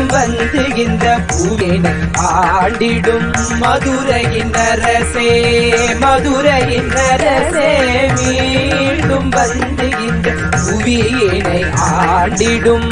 மீண்டும் வந்து இந்த பூவினை ஆண்டிடும் மதுரையின் அரசே மதுரையின் அரசே மீண்டும் வந்து இந்த புவியினை ஆண்டிடும்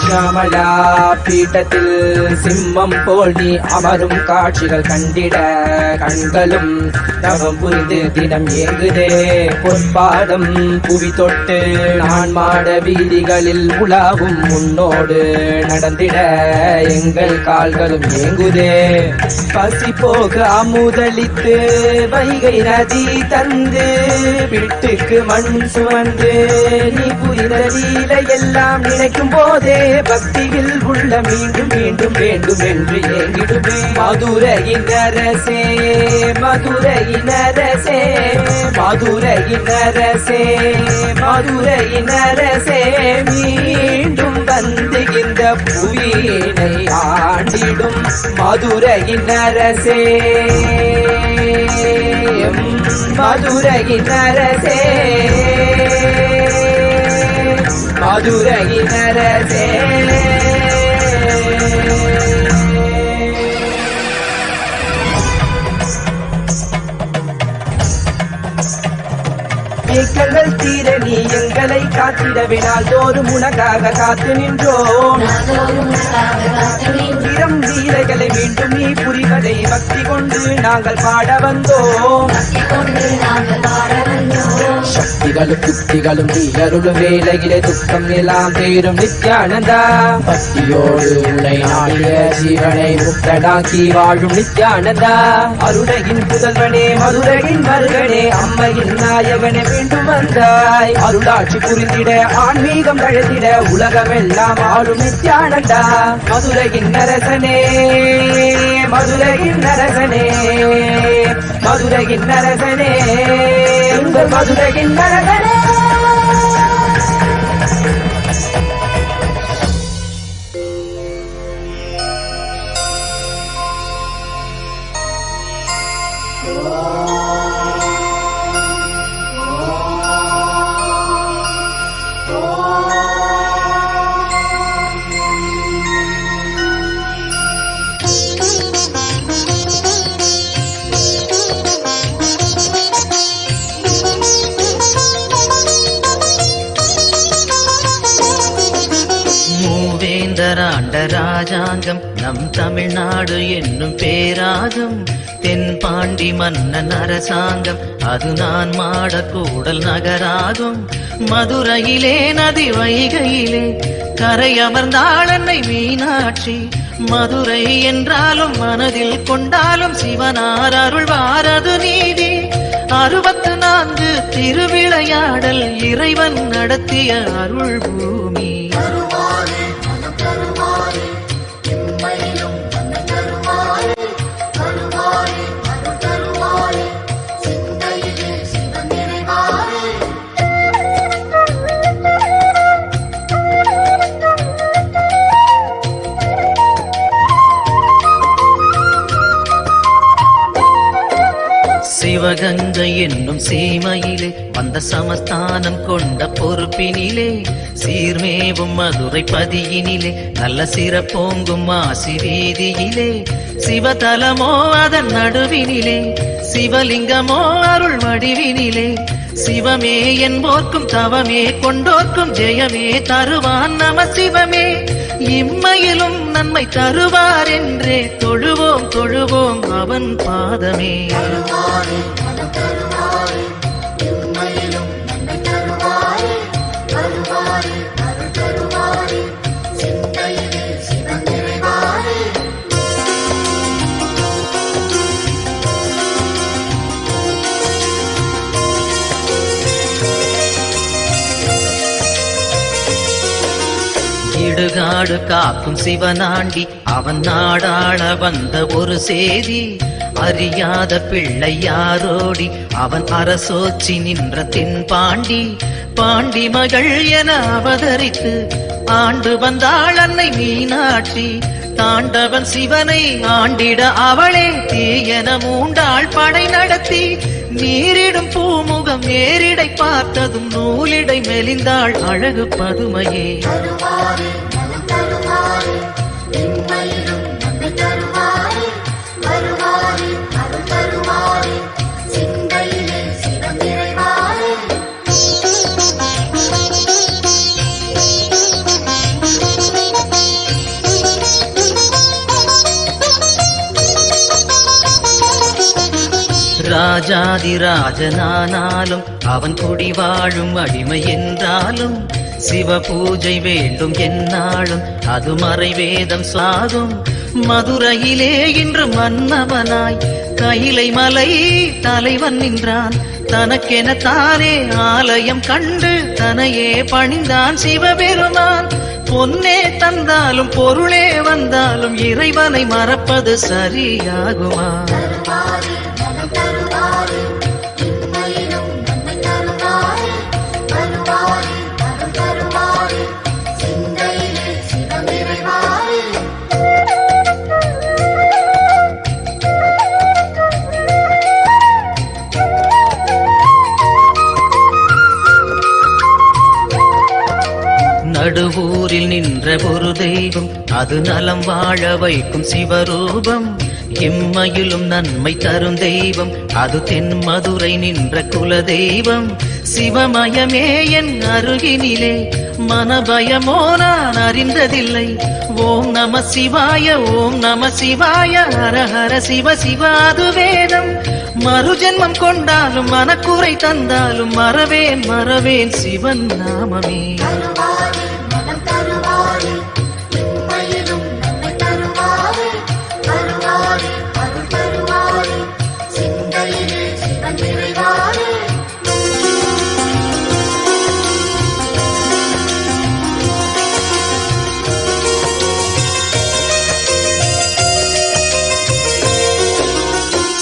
ஷியாமளா பீட்டத்தில் சிம்மம் போல் நீ அமரும் காட்சிகள் கண்டிட கண்களும் தவம் புரிந்து தினம் ஏங்குதே பொற்பாதம் புவி தொட்டு நான் மாட வீதிகளில் உலாவும் முன்னோடு நடந்திட எங்கள் கால்களும் ஏங்குதே பசி போக அமுதளித்து வைகை நதி தந்து வீட்டுக்கு மண் சுமந்து நீ புரிந்த லீலை எல்லாம் நினைக்கும் போதே பக்தியில் உள்ள மீண்டும் மீண்டும் வேண்டும் என்று ஏங்கிடுமே மதுரையின் அரசே மதுரையின் அரசே மதுரையின் அரசே மதுரையின் அரசே மீண்டும் வந்து இந்த புவியினை ஆண்டிடும் மதுரையின் அரசே மதுரையின் அரசே மதுரையின் அரசே ஏக்கங்கள் தீர நீ எங்களை காத்திடவினால் தோறும் உனக்காக காத்து நின்றோம் இரம் லீலைகளை மீண்டும் நீ புரிவதை பக்தி கொண்டு நாங்கள் பாட வந்தோம் சக்திகளும் புத்திகளும் நீ அருளும் வேலையிலே துக்கம் எல்லாம் தேரும் நித்யானந்தா பக்தியோடு உன்னை நாடிய ஜீவனை முக்தனாக்கி வாழும் நித்யானந்தா அருளையின் புதல்வனே மதுரையின் மருகனே அம்மையின் நாயகனே மீண்டும் வந்தாய் அருளாட்சி புரிந்திட ஆன்மீகம் தழுத்திட உலகமெல்லாம் ஆளும் நித்யானந்தா மதுரையின் அரசனே மதுரையின் அரசனே மதுரையின் அரசனே மதுரையின் அரசனே ராஜாங்கம் நம் தமிழ்நாடு என்னும் பேராகம் தென்பாண்டி மன்னன் அரசாங்கம் அது நான் மாட கூடல் நகராகும் மதுரையிலே நதி வைகையிலே கரை அமர்ந்தாள் அன்னை மீனாட்சி மதுரை என்றாலும் மனதில் கொண்டாலும் சிவனார் அருள்வாரது நீதி 64 திருவிளையாடல் இறைவன் நடத்திய அருள் பூமி சிவகங்கை என்னும் சீமையிலே வந்த சமஸ்தானம் கொண்ட பொறுப்பினிலே சீர்மேவும் மதுரை பதியினிலே நல்ல சிறப்போங்கும் மாசி வீதியிலே சிவதலமோ அதன் நடுவினிலே சிவலிங்கமோ அருள் வடிவினிலே சிவமே என்போர்க்கும் தவமே கொண்டோர்க்கும் ஜெயமே தருவான் நம சிவமே இம்மையிலும் நன்மை தருவார் என்றே தொழுவோம் தொழுவோம் அவன் பாதமே இடுகாடு காக்கும் சிவனாண்டி அவன் நாடாள வந்த ஒரு சேதி அறியாத பிள்ளை யாரோடி அவன் அரசோச்சி நின்ற தென்பாண்டி பாண்டி மகள் என அவதரித்து ஆண்டு வந்தாள் அன்னை மீனாட்சி தாண்டவன் சிவனை ஆண்டிட அவளே தீயன மூண்டாள் படை நடத்தி நீரிடும் பூமுகம் நேரிடை பார்த்ததும் நூலிடை மெலிந்தாள் அழகு பதுமையே ராஜாதிராஜனானாலும் அவன் குடி வாழும் அடிமை என்றாலும் சிவ பூஜை வேண்டும் என்னாலும் அது மறைவேதம் சாகும் மதுரையிலே இன்று மன்னவனாய் கைலை மலை தலைவன் நின்றான் தனக்கென தானே ஆலயம் கண்டு தனையே பணிந்தான் சிவபெருமான் பொன்னே தந்தாலும் பொருளே வந்தாலும் இறைவனை மறப்பது சரியாகுமா நடுவூரில் நின்ற ஒரு தெய்வம் அது நலம் வாழ வைக்கும் சிவரூபம் இம்மையிலும் நன்மை தரும் தெய்வம் அது தென் மதுரை நின்ற குல தெய்வம் சிவமயமே என் அருகினிலே மனபயமோ நான் அறிந்ததில்லை ஓம் நம சிவாய ஓம் நம சிவாய ஹர ஹர சிவ சிவாது வேதம் மறுஜென்மம் கொண்டாலும் மனக்குறை தந்தாலும் மறவேன் மறவேன் சிவன் நாமமே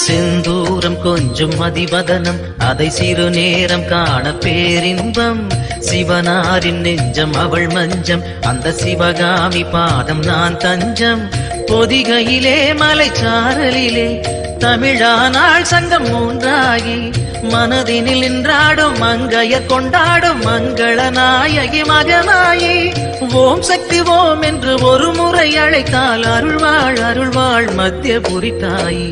செந்தூரம் கொஞ்சம் மதிவதனம் அதை சிறு நேரம் காண பேரின்பம் சிவனாரின் நெஞ்சம் அவள் மஞ்சம் அந்த சிவகாமி பாதம் நான் தஞ்சம் பொதிகையிலே மலைச்சாரலிலே தமிழானாள் சங்கம் மூன்றாகி மனதினில் நின்றாடும் மங்கையர் கொண்டாடும் மங்கள நாயகி மகனாயி ஓம் சக்தி ஓம் என்று ஒரு முறை அழைத்தால் அருள்வாள் அருள்வாள் மத்தியபுரி தாயி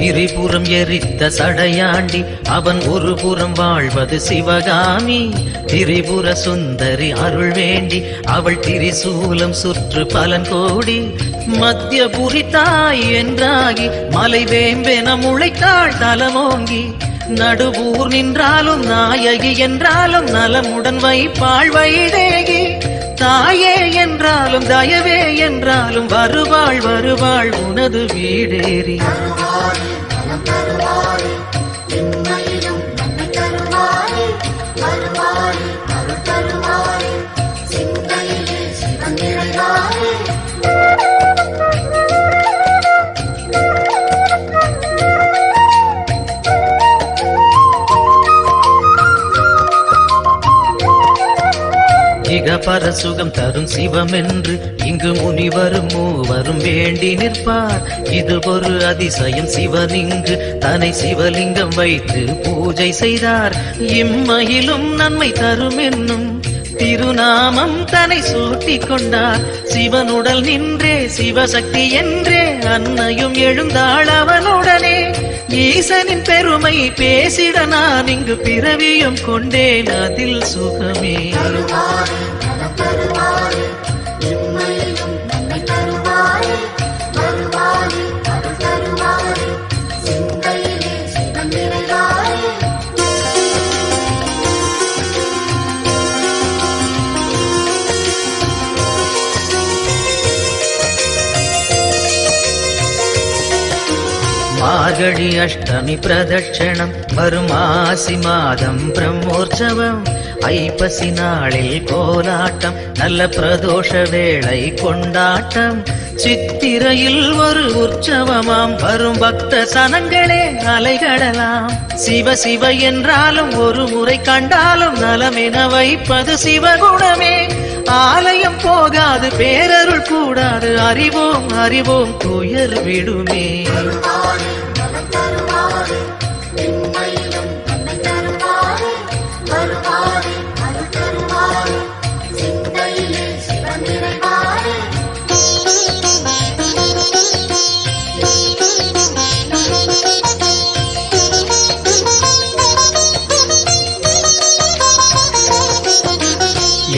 திரிபுரம் எரித்த சடையாண்டி அவன் ஒரு புறம் வாழ்வது சிவகாமி திரிபுர சுந்தரி அருள் வேண்டி அவள் திரிசூலம் சுற்று பலன் கோடி மத்தியபுரி தாய் என்றாகி மலை வேம்பென முளைத்தாள் தலமோங்கி நடுவூர் நின்றாலும் நாயகி என்றாலும் நலமுடன் வைப்பாள் வைதேகி தாயே என்றாலும் தயவே என்றாலும் வருவாள் வருவாள் உனது வீடேறி பரசுகம் தரும் சிவம் என்று இங்கு முனிவரும் மூவரும் வேண்டி நிற்பார் இது ஒரு அதிசயம் சிவன் இங்கு தன்னை சிவலிங்கம் வைத்து பூஜை செய்தார் இம்மையிலும் நன்மை தரும் என்னும் திருநாமம் தன்னை சூட்டிக் கொண்டார் சிவனுடல் நின்றே சிவசக்தி என்றே அன்னையும் எழுந்தாள் அவனுடனே ஈசனின் பெருமை பேசிட நான் இங்கு பிறவியும் கொண்டேன் அதில் சுகமே மார்கழி அஷ்டமி பிரதட்சணம் வரும் ஆசி மாதம் பிரம்மோற்சவம் ஐப்பசி நாளில் கோலாட்டம் நல்ல பிரதோஷ வேளை கொண்டாட்டம் சித்திரையில் ஒரு உற்சவமாம் வரும் பக்த சனங்களே அலைகடலாம் சிவ சிவ என்றாலும் ஒரு முறை கண்டாலும் நலமென வைப்பது சிவகுணமே ஆலயம் போகாது பேரருள் கூடாது அறிவோம் அறிவோம் துயர் விடுமே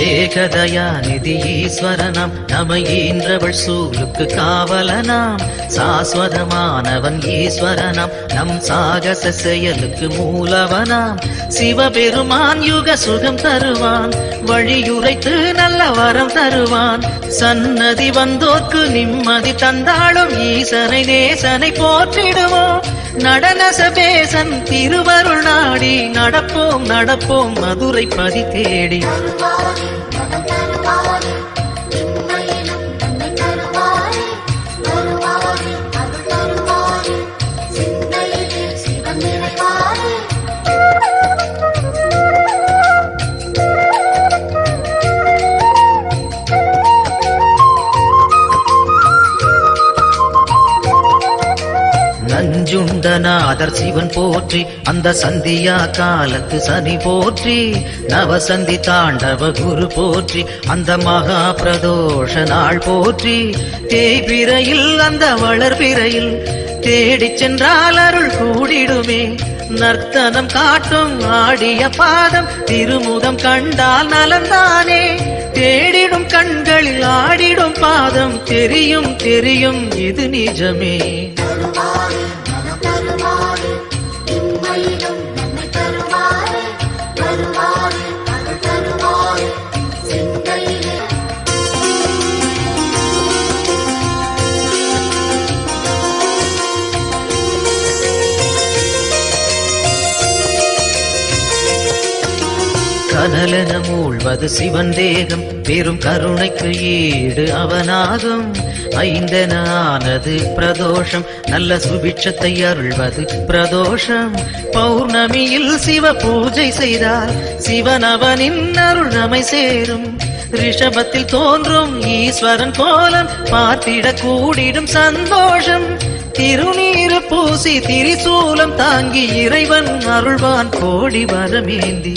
ஏகதயாநிதி ஈஸ்வரனாம் நம ஈன்றவள் சூலுக்கு காவலனாம் சாஸ்வதமானவன் ஈஸ்வரனாம் நம் சாகச செயலுக்கு மூலவனாம் சிவபெருமான் யுக சுகம் தருவான் வழியுரைத்து நல்ல வரம் தருவான் சன்னதி வந்தோர்க்கு நிம்மதி தந்தாலும் ஈசனை நேசனை போற்றிடுவோம் நடன சபேசன் திருவருள் நாடி நடப்போம் நடப்போம் மதுரை பதி தேடி நஞ்சுண்டநாதர் சிவன் போற்றி அந்த சந்தியா காலத்து சனி போற்றி நவசந்தி தாண்டவ குரு போற்றி அந்த மகா பிரதோஷ நாள் போற்றி தேய்பிரையில் அந்த வளர்பிரையில் தேடிச் சென்றால் அருள் கூடிடுமே நர்த்தனம் காட்டும் ஆடிய பாதம் திருமுகம் கண்டால் நலந்தானே தேடிடும் கண்களில் ஆடிடும் பாதம் தெரியும் தெரியும் இது நிஜமே கனலென மூழ்வது சிவன் தேகம் பெரும் கருணைக்கு ஈடு அவனாகும் ஐந்தென ஆனது பிரதோஷம் நல்ல சுபிட்சத்தை அருள்வது பிரதோஷம் பௌர்ணமியில் சிவ பூஜை செய்தால் சிவனவனின் அருள் நம்மை சேரும் ரிஷபத்தில் தோன்றும் ஈஸ்வரன் கோலம் பார்த்திட கூடிடும் சந்தோஷம் திருநீரு பூசி திரிசூலம் தாங்கி இறைவன் அருள்வான் கோடி வரமேந்தி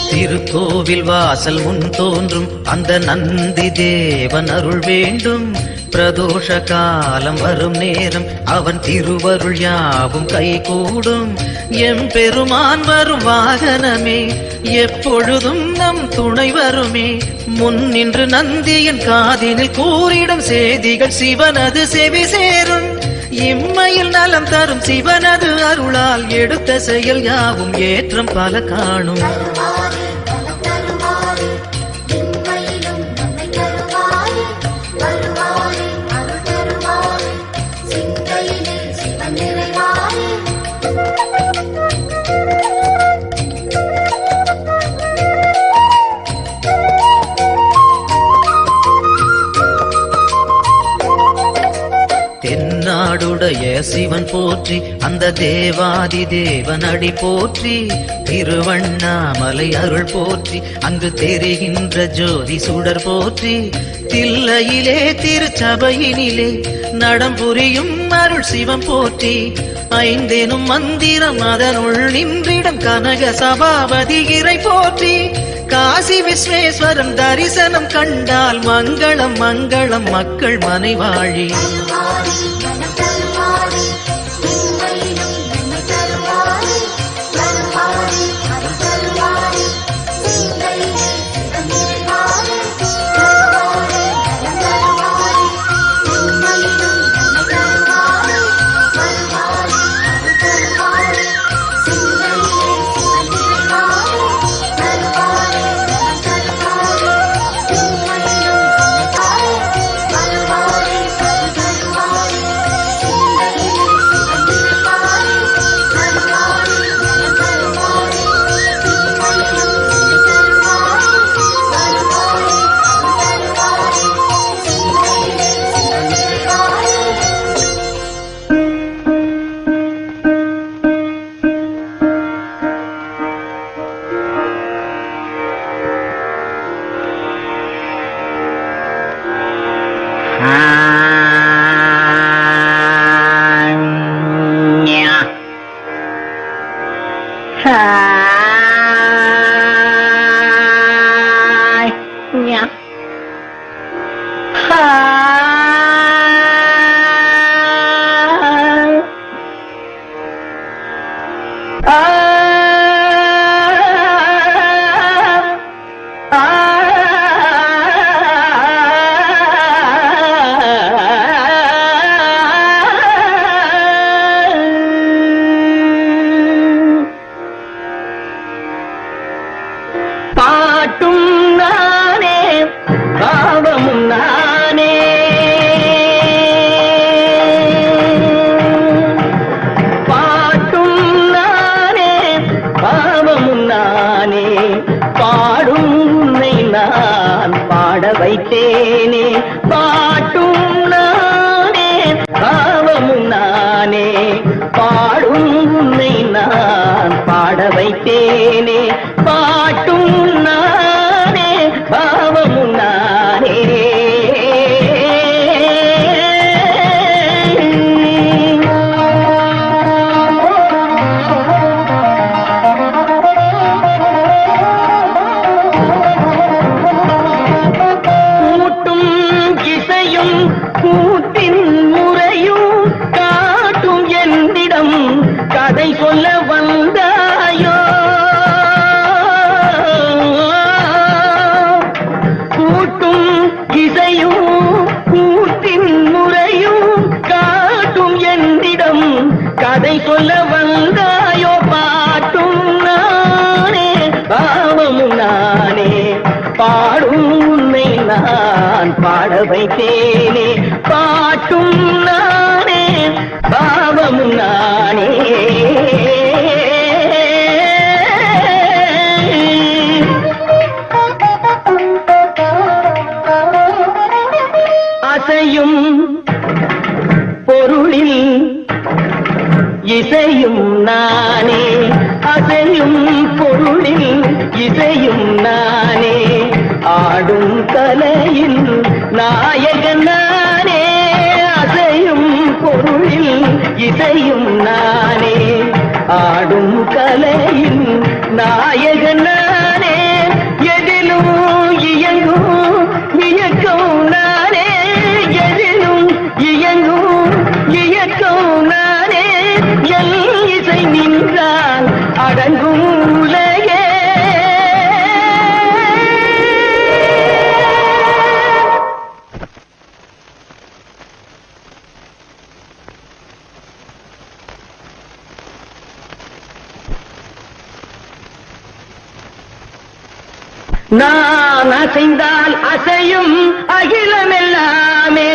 திருக்கோவில் வாசல் முன் தோன்றும் அந்த நந்தி தேவன் அருள் வேண்டும் பிரதோஷ காலம் வரும் நேரம் அவன் திருவருள் யாவும் கைகூடும் எம்பெருமான் வரும் வாகனமே எப்பொழுதும் நம் துணை வருமே முன் நின்று நந்தியின் காதினில் கூறிடும் செய்திகள் சிவனது செவி சேரும் இம்மையில் நலம் தரும் சிவனது அருளால் எடுத்த செயல் யாவும் ஏற்றம் பல காணும் நாடுடைய சிவன் போற்றி அந்த தேவாதி தேவன் அடி போற்றி திருவண்ணாமலை அருள் போற்றி அங்கு தெரிகின்ற ஜோதி சுடர் போற்றி தில்லையிலே திருச்சபையினிலே நடம் புரியும் அருள் சிவம் போற்றி ஐந்தேனும் மந்திரம் அதனுள் நின்றிடம் கனக சபாபதி இறை போற்றி காசி விஸ்வேஸ்வரம் தரிசனம் கண்டால் மங்களம் மங்களம் மக்கள் மனைவாழி வைத்தேனே பாட்டும் நானே பாவமும் நானே பாடும் உன்னை நான் பாட வைத்தேனே பாட்டும் நானே பாவமும் நானே சொல்ல வந்தாயோ கூட்டும் இசையும் கூட்டின் முறையும் காட்டும் என்னிடம் கதை சொல்ல வந்தாயோ பாட்டும் நானே பாவமும் நானே பாடும் உன்னை நான் பாட வைத்தேனே பாட்டும் நானே பாவமும் நானே அசையும் பொருளில் இசையும் நானே அசையும் பொருளில் இசையும் நானே ஆடும் கலையில் நாயகன் நானே அசையும் பொருளில் இசையும் நானே ஆடும் கலையில் நாயகன் நானே எதிலும் இயங்கும் இயக்கம் நானே எதிலும் இயங்கும் இயக்கம் நானே எல் இசை நின்றால் அடங்கும் உலகே நான் அசைந்தால் அசையும் அகிலமெல்லாமே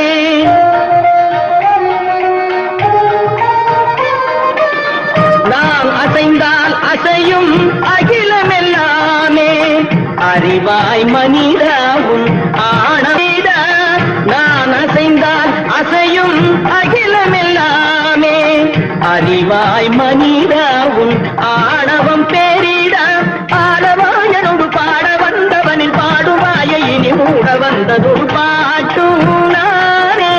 நான் அசைந்தால் அசையும் அகிலமெல்லாமே அறிவாய் மனிதாவும் ஆனவிதா நான் அசைந்தால் அசையும் அகிலமெல்லாமே அறிவாய் மனிதாவும் ஆணவம் பேரிடா ஆடவாயனோடு பாட வந்தவனில் பாடுவாயை இனி மூட வந்ததொரு பாட்டும் நானே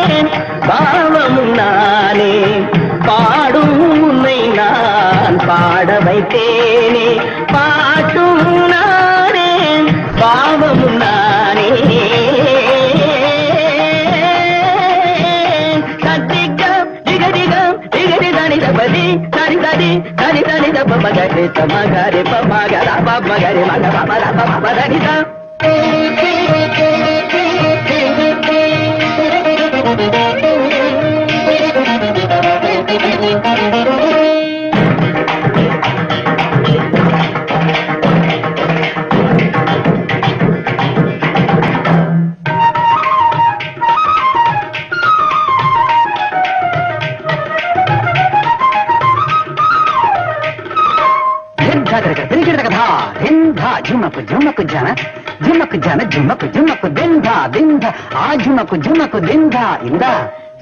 பாவமும் நானே பாடும் உன்னை நான் பாட வைத்தேனே பாட்டும் நானே பாவமும் நானே சத்திகம் திகதிகம் திகதி தனிதபதி தனிதடி தனி தனித பமகரி தமகரி பமகர பமகரி மக பமர பமதனிதா झुमक झुमक जाना झुमक जाना झुमक झुमक दिंधा दिंधा आ झुमक झुमक दिंधा इंदा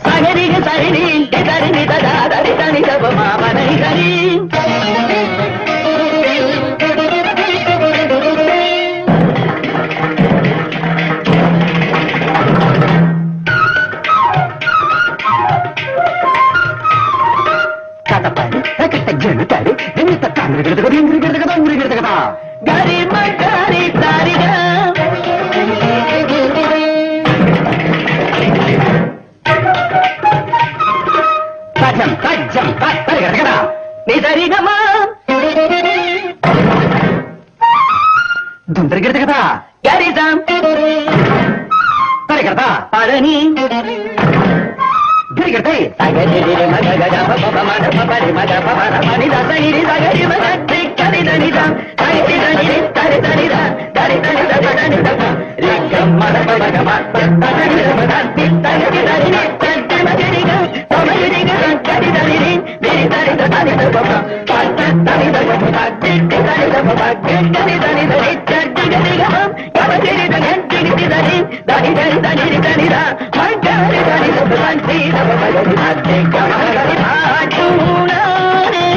सगरी सगरी दरी ददा दरी दनी दब मामा नहीं दरी சீக்கிரத்தை சகரி மக கஜ பப மட பபரி மக பபர மணி தசகிரி சகரி மக திக்கரி தனிதம் சகரி தனிரி தரி தனிதா தரி தனித தனி தப ரிகம் மட பப கம தனி தப தித்தகரி தனிரி தட்டி மகரிக தமரிக சகரி தனிரி திரி தரி தனி தப பத்த தனி தப திக்கரி தனி தப கிக்கரி தனி தரி சட்டி கரிக கமரிக தனி தரி தனி தரி தனி தனிதா மகரி தனி தப தனி தப மகரி தட்டி கமரி பாட்டுனானே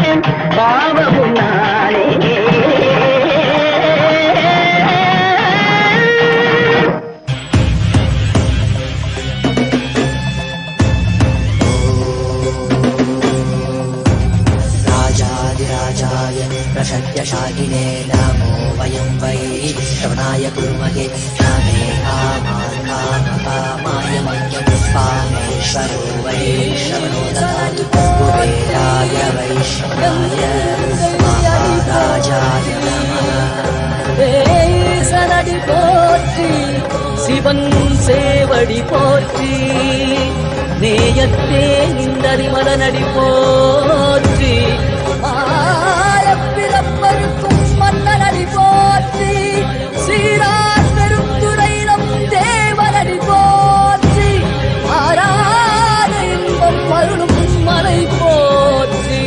பாவமுனானே प्रशद्यशाकिने नमो वयं वै श्रवणाय कुर्महे नमे कामाय मह्यपुष्पामेश्वरो वै श्रवणो ददातु कुबेराय वै श्रवणाय महाराजाय नमः சனடி போற்றி சிவன் சேவடி போற்றி நேயத்தே நின்றடி மலனடி போற்றி பிறப்பருக்கும் மன்னனடி போற்றி சீரார் பெருந்துரையிடம் தேவனடி போற்றி ஆராத இன்பம் அருளும் மலை போற்றி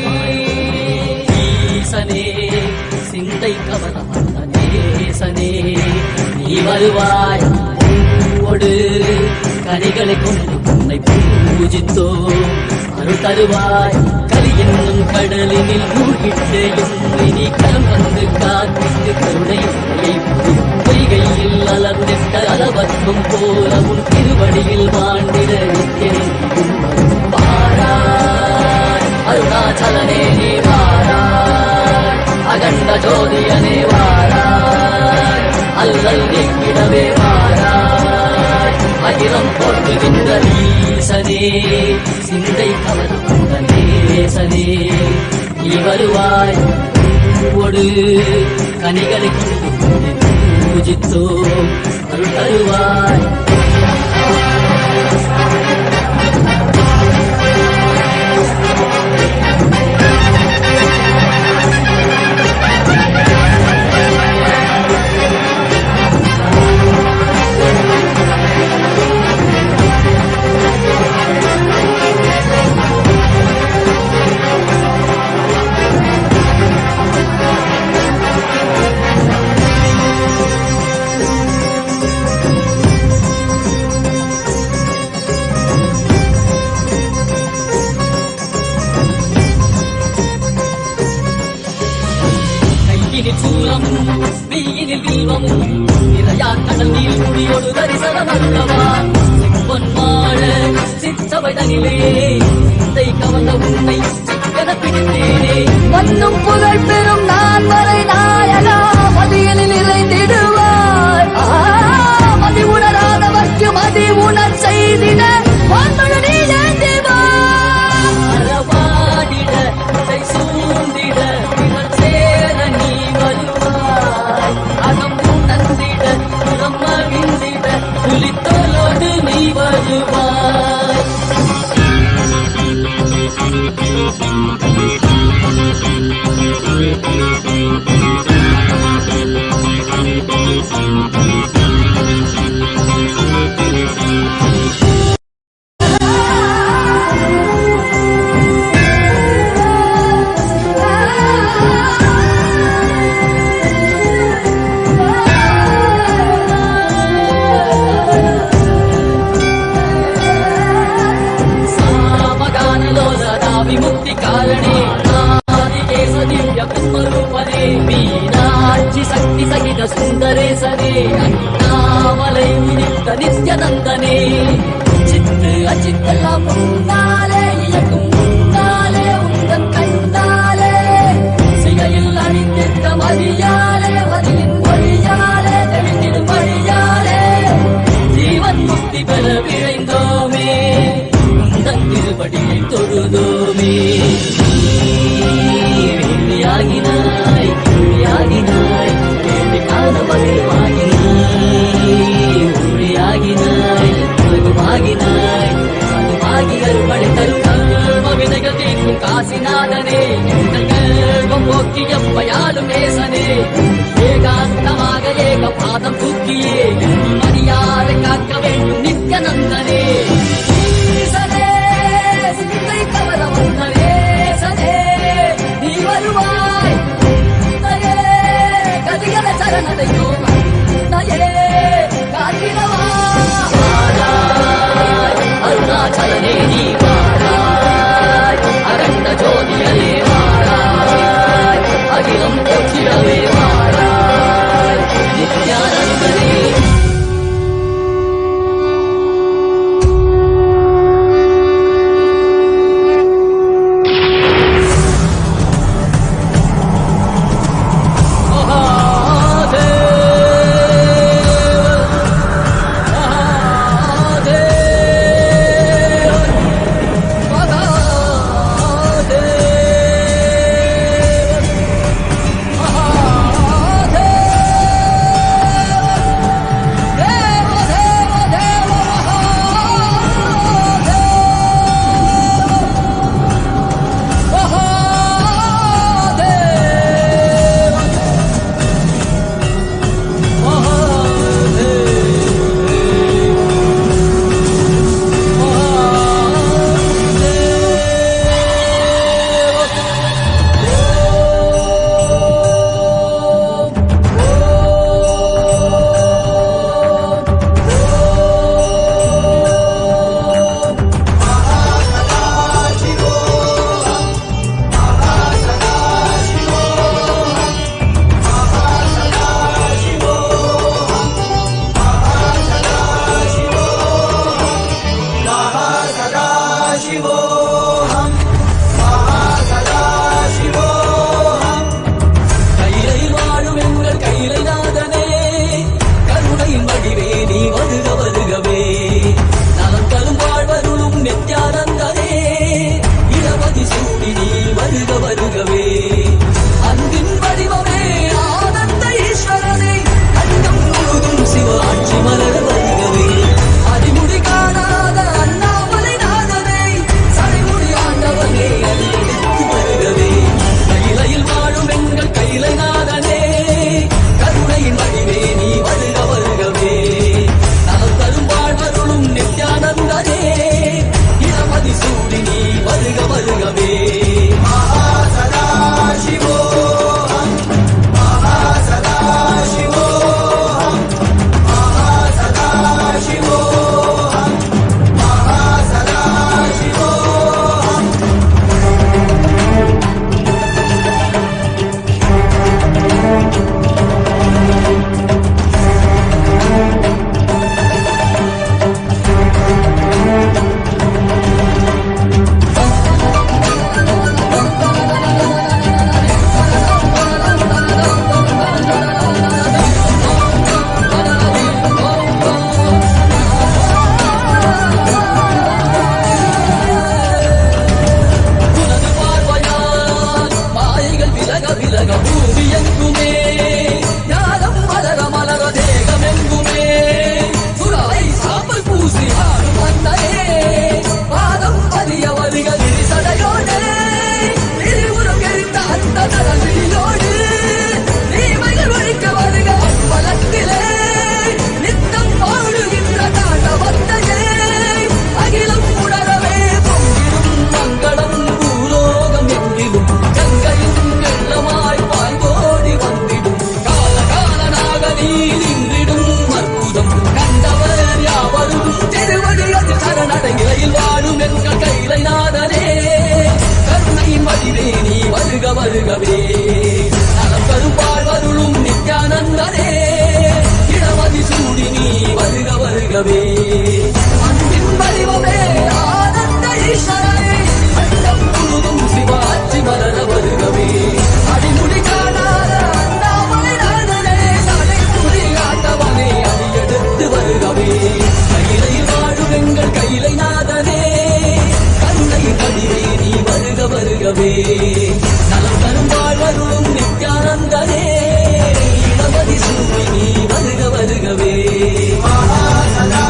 ஈசனே சிந்தை கவனம் நேசனே நீ வருவாய் பூவோடு கனிகளை கொண்டு உன்னை பூஜித்தோ அருள் தருவாய் கலி என்னும் கடலினில் மூழ்கிட்டேயும் இனி கலம் வந்து காத்திட்டு கருணையை பொய்கையில் அலர்ந்திட்ட அளவற்றும் போல உன் திருவடியில் வாழ்ந்திட வாராய் அருணாச்சலனே நீ வாராய் அகண்ட ஜோதியனே வாராய் அல்லல் நீக்கிடவே வாராய் அகிலம் போற்றுகின்ற ஈசனே சிந்தை கவர்ந்த நேசனே நீ வருவாய் பூவோடு கனிகளை கொண்டு பூஜித்தோ அருள் தருவாய் வெயிலில் வில்வமும் நிறையா கடல் நீர் குடியோடு தரிசனமல்லவா பொன்மாட சிற்றவை தனிலே சிந்தை கவர்ந்த உன்னை சிக்கன பிடித்தேனே மண்ணும் புகழ் பெறும் நான் வரை நாயகா மதியனில் இறைந்திடுவாய் மதி உணராதவர்க்கு மதி உணர் செய்திட வான்மழனி ஏந்திவாடிட சூழ்ந்திட சேர நீ வருவாய் அகம் உணர்ந்திட புறம் மகிழ்ந்திட புலித்தோலோடு நீ வருவாய் विमुक्ति कारणे आदिकेश दिव्य ब्रह्मरूपने मीनाक्षि शक्ति सहित सुंदरे सने अन्नामलै नित्य नित्यानंदने चित्त अचित्त मुन्नाले इयक्कुम मुन्नाले उन्दन कण्डाले सिगैयिल अणिந்திட்ட மதியாலே மதியின் மொழியாலே தெளிந்திடும் வழியாலே ஜீவன் முக்தி பெற விழைந்தோமே உந்தன் திருவடியை தொழுதோமே வேண்டியாகினாய் வேண்டியாகினாய் வேண்டி காண மகிழ்வாகினாய் ஒளியாகினாய் மகுமாகினாய் மகுமாகி அருள்படி பாதம் தூக்கியே மணியாரை காக்க வேண்டும் நித்யானந்தனே. ஈசனே சிந்தை கவர வந்தனே சனே நீ வருவாய் கதிகல சரணடையோ நயே காத்திரவா அருணாச்சலனே நீ வாராய் அரண்ட ஜோதியலே வாராய் அகிலம் போற்றிடவே வாராய் நித்யானந்தனே. வருகவே நலம் தரும் வாழ்வருளும் நித்யானந்தனே இடமதி சூடி நீ வருக வருகவே அன்பின் வடிவமே ஆனந்த ஈஸ்வரனே அண்டம் முழுதும் சிவாச்சி மலர வருகவே அடிமுடி காணாத அண்ணாமலை நாதனே தலை புரி ஆட்டவனே அடியெடுத்து வருகவே கையிலையில் வாழும் எங்கள் கையிலை நாதனே கருணை வடிவே நீ வருக வருகவே நலம் தரும் வாழ்வருளும் நித்யானந்தனே இடமதி சூடி நீ வருக வருகவே மகாசதா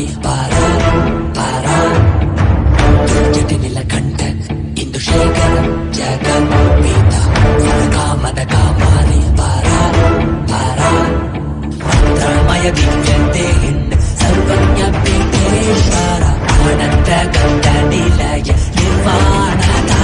कामानि पारा पारा जटिनिलकण्ठ इन्दुशेखर जगन्मीता कामद कामानि पारा पारा मन्त्रमय विद्यन्ते सर्वज्ञपीठेश्वर अनन्त गन्ध निलय निर्वाणता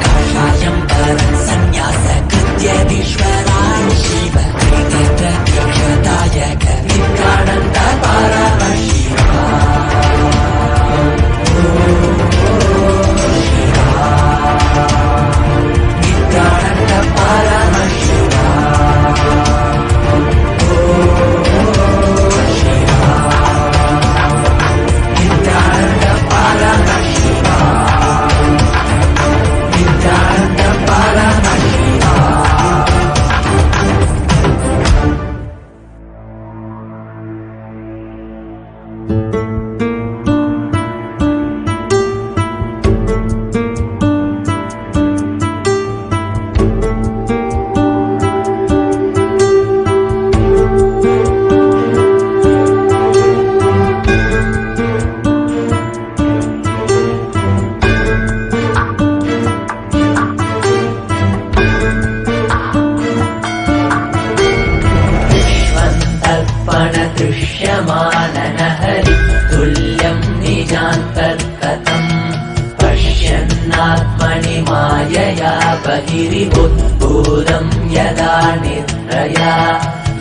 काषायं परं संन्यास कृत्यधीश्वराय शिव त्रिनेत्र दीक्षदायक नित्यानन्द परमशिवा नित्यानन्द परमशिवा नित्यानन्द परमशिवा नित्यानन्द परमशिवा दृश्यमाननहरि तुल्यं निजान्तर्गतम् पश्यन्नात्मनि मायया बहिरिवुद्भूतं यदा निद्रया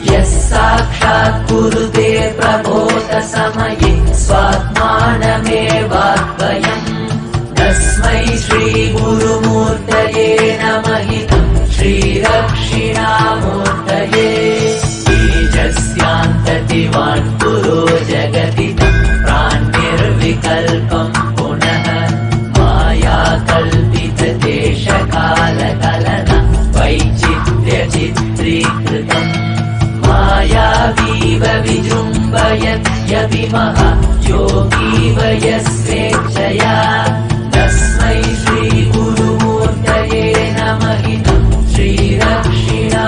यः साक्षात् कुरुते प्रबोधसमये स्वात्मानमेवाद्वयम् तस्मै श्रीगुरुमूर्तये नमः श्रीदक्षिणामूर्तये बीजस्यान्ततिवान् पुरो जगति प्राणिर्विकल्पं पुनः मायाकल्पितदेशकालकलन वैचित्र्यचित्रीकृतम् मायावीव विजृम्भयत्यभिमः योगीव यस्वेच्छया तस्मै श्रीगुरुमूर्तये नमः श्रीदक्षिणामूर्तये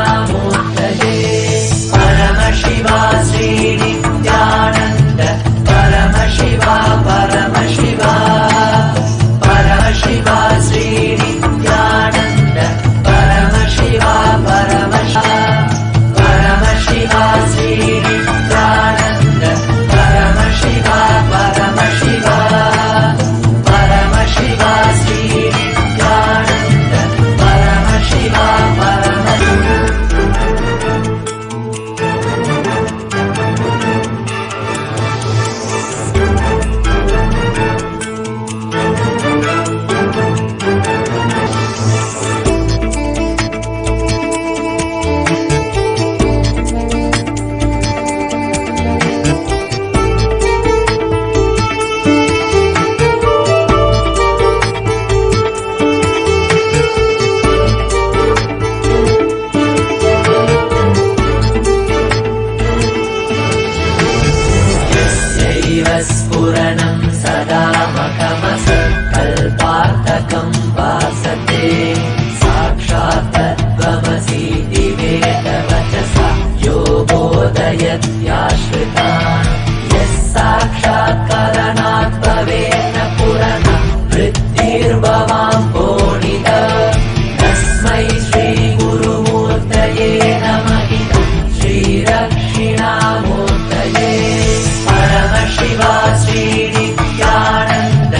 परमशिवा श्रीनित्यानन्द परमशिवा परमशिवा परमशिवा श्रीनित्यानन्द परमशिवा परमशिवा परमशिवा श्रीनित्यानन्द परमशिवा परमशिवा परमशिवा श्रीनित्यानन्द परमशिवा परमशिवा स्फुरणं सदा मकमसकल्पार्थकं वासते साक्षात् तत्त्वमसीति वेदवचसा यो बोधयत्याश्रितान् यः साक्षात्करणात् भवेन्न पुरन वृत्तिर्भवां भोणित तस्मै श्रीगुरुमूर्तये नमः श्रीदक्षिणामूर्तये परमशिवा श्रीनित्यानन्द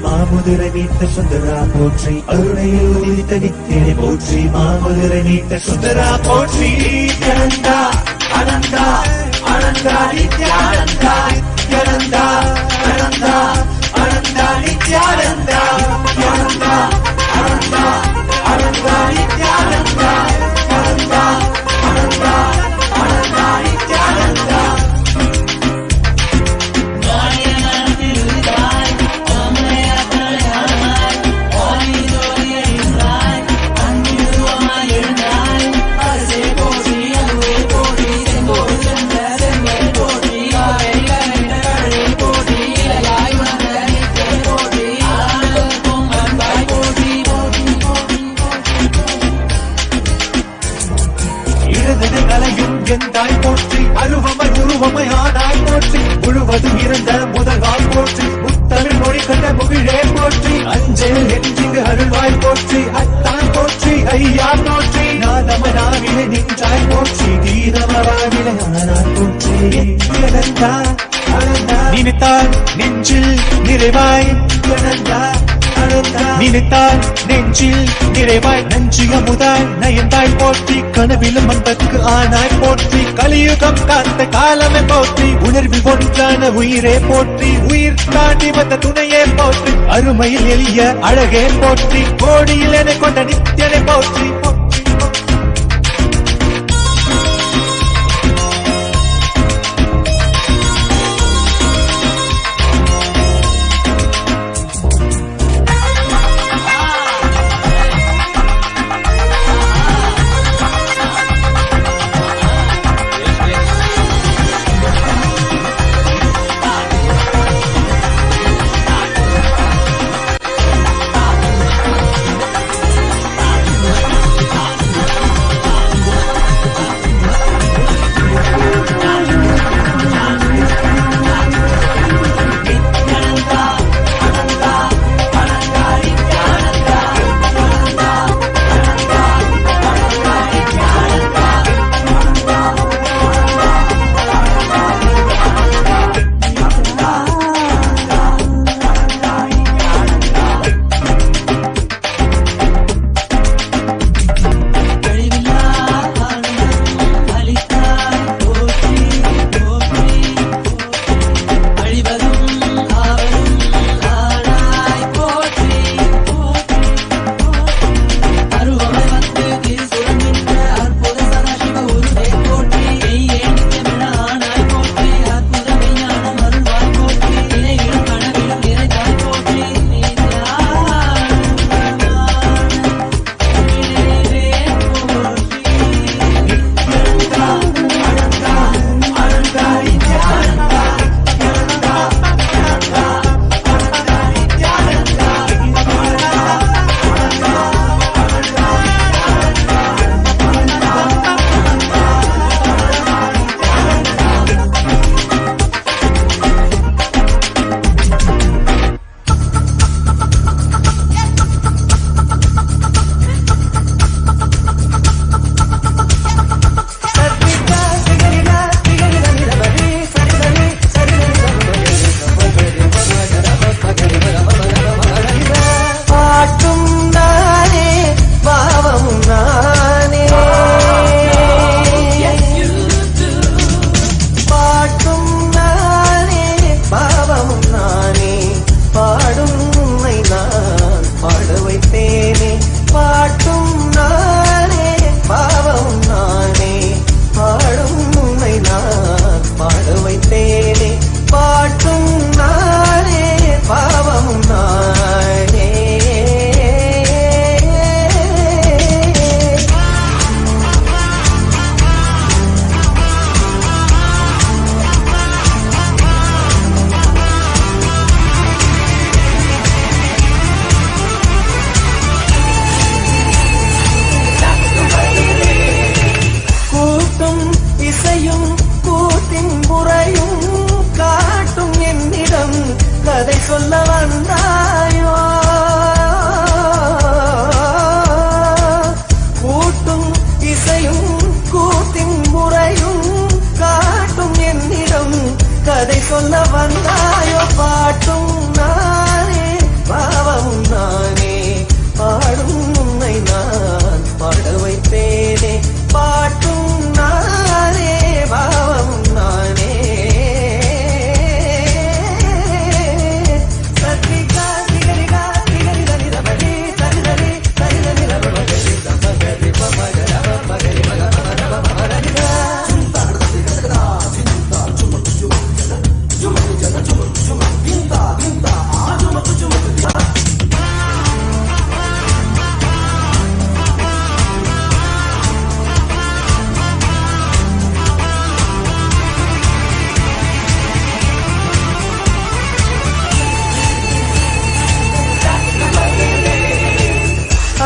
மாமுதிரை நீட்ட சுந்தரா போற்றி அருணையில் உதித்த நித்தியனை போற்றி மாமுதிரை நீட்ட சுந்தரா போற்றி நித்யானந்தா அனந்தா அனந்தா நித்யானந்தா நித்யானந்தா அனந்தா அனந்தா நித்யானந்தா நித்யானந்தா அனந்தா அனந்தா நித்யானந்தா அனந்தா அனந்தா அனந்தா நித்யானந்தா எந்தாய் போற்றி அருவமை உருவமை ஆனாய் போற்றி முழுவதும் இருந்த முதல்வாய் போற்றி தமிழ் மொழி கண்ட முகிழே போற்றி அஞ்சல் என்றிங்கு அருள்வாய் போற்றி அத்தான் போற்றி ஐயா போற்றி நாதமனாவிலே நின்றாய் போற்றி தீரமராவிலே ஆனாய் போற்றி அனந்தா அனந்தா நினைத்தால் நெஞ்சில் நிறைவாய் அனந்தா நினைத்தால் நெஞ்சில் நிறைவாய் நஞ்சிய முதல் நயந்தாய் போற்றி கனவிலும் அன்பற்கு ஆனாய் போற்றி கலியுகம் காத்த காலமே போற்றி உணர்வில் ஒன்றான உயிரே போற்றி உயிர் தாண்டி வந்த துணையே போற்றி அருமையில் எளிய அழகே போற்றி கோடியில் என கொண்ட நித்தியனை போற்றி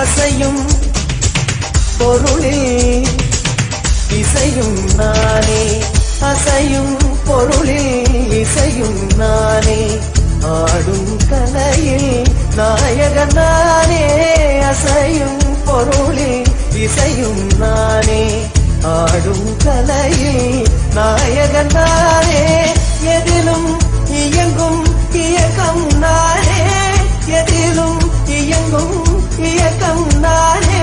அசையும் பொருளில் இசையும் நானே, அசையும் பொருளில் இசையும் நானே, ஆடும் கலையில் நாயகன் நானே, அசையும் பொருளில் இசையும் நானே. ஆடும் கலையில் நாயகன் நானே, எதிலும் இயங்கும் இயக்கம் நானே, எதிலும் இயங்கும் இயக்கம் நானே.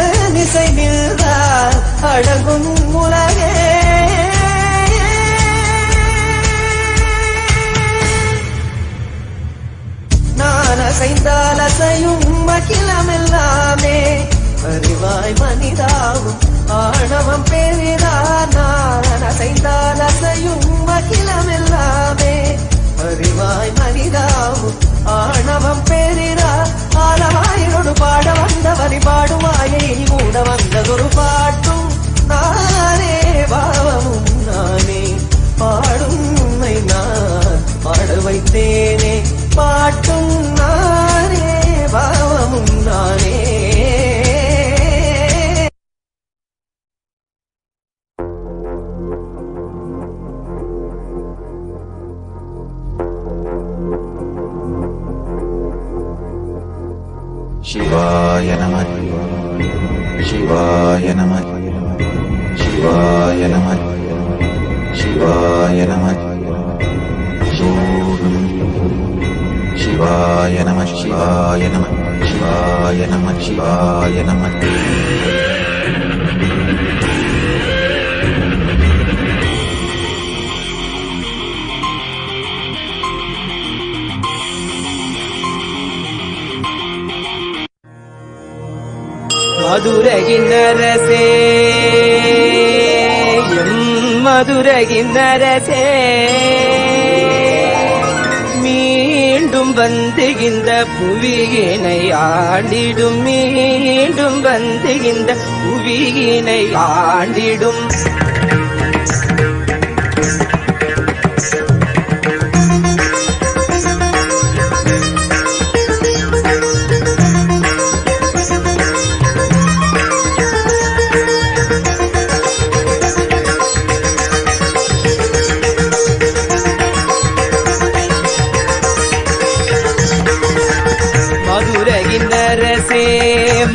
என் இசை நின்றால் அடங்கும் உலகே. நான் அசைந்தால் அசையும் அகிலமெல்லாமே, அறிவாய் மனிதாவும் ஆணவம் பெரிதா. நான் அசைந்தால் அசையும் அகிலமெல்லாமே, அறிவாய் மனிதாவும் ஆணவம் பெரிதா. ஆலவாயினோடு பாட வந்த வழிபாடுமாயை மூட வந்ததொரு பாட்டும் நானே, பாவமும் நானே. பாடும் உண்மை நான் பாட வைத்தேனே, பாட்டும் நானே, பாவமும் நானே. சிவாய நம சிவாய நம சிவாய நம சிவாய நம சிவாய நம சிவாய நம சிவாய நம சிவாய நம. மதுரையின் அரசே, மதுரையின் அரசே, மீண்டும் வந்து இந்த புவியினை ஆண்டிடும், மீண்டும் வந்து இந்த புவியினை ஆண்டிடும்.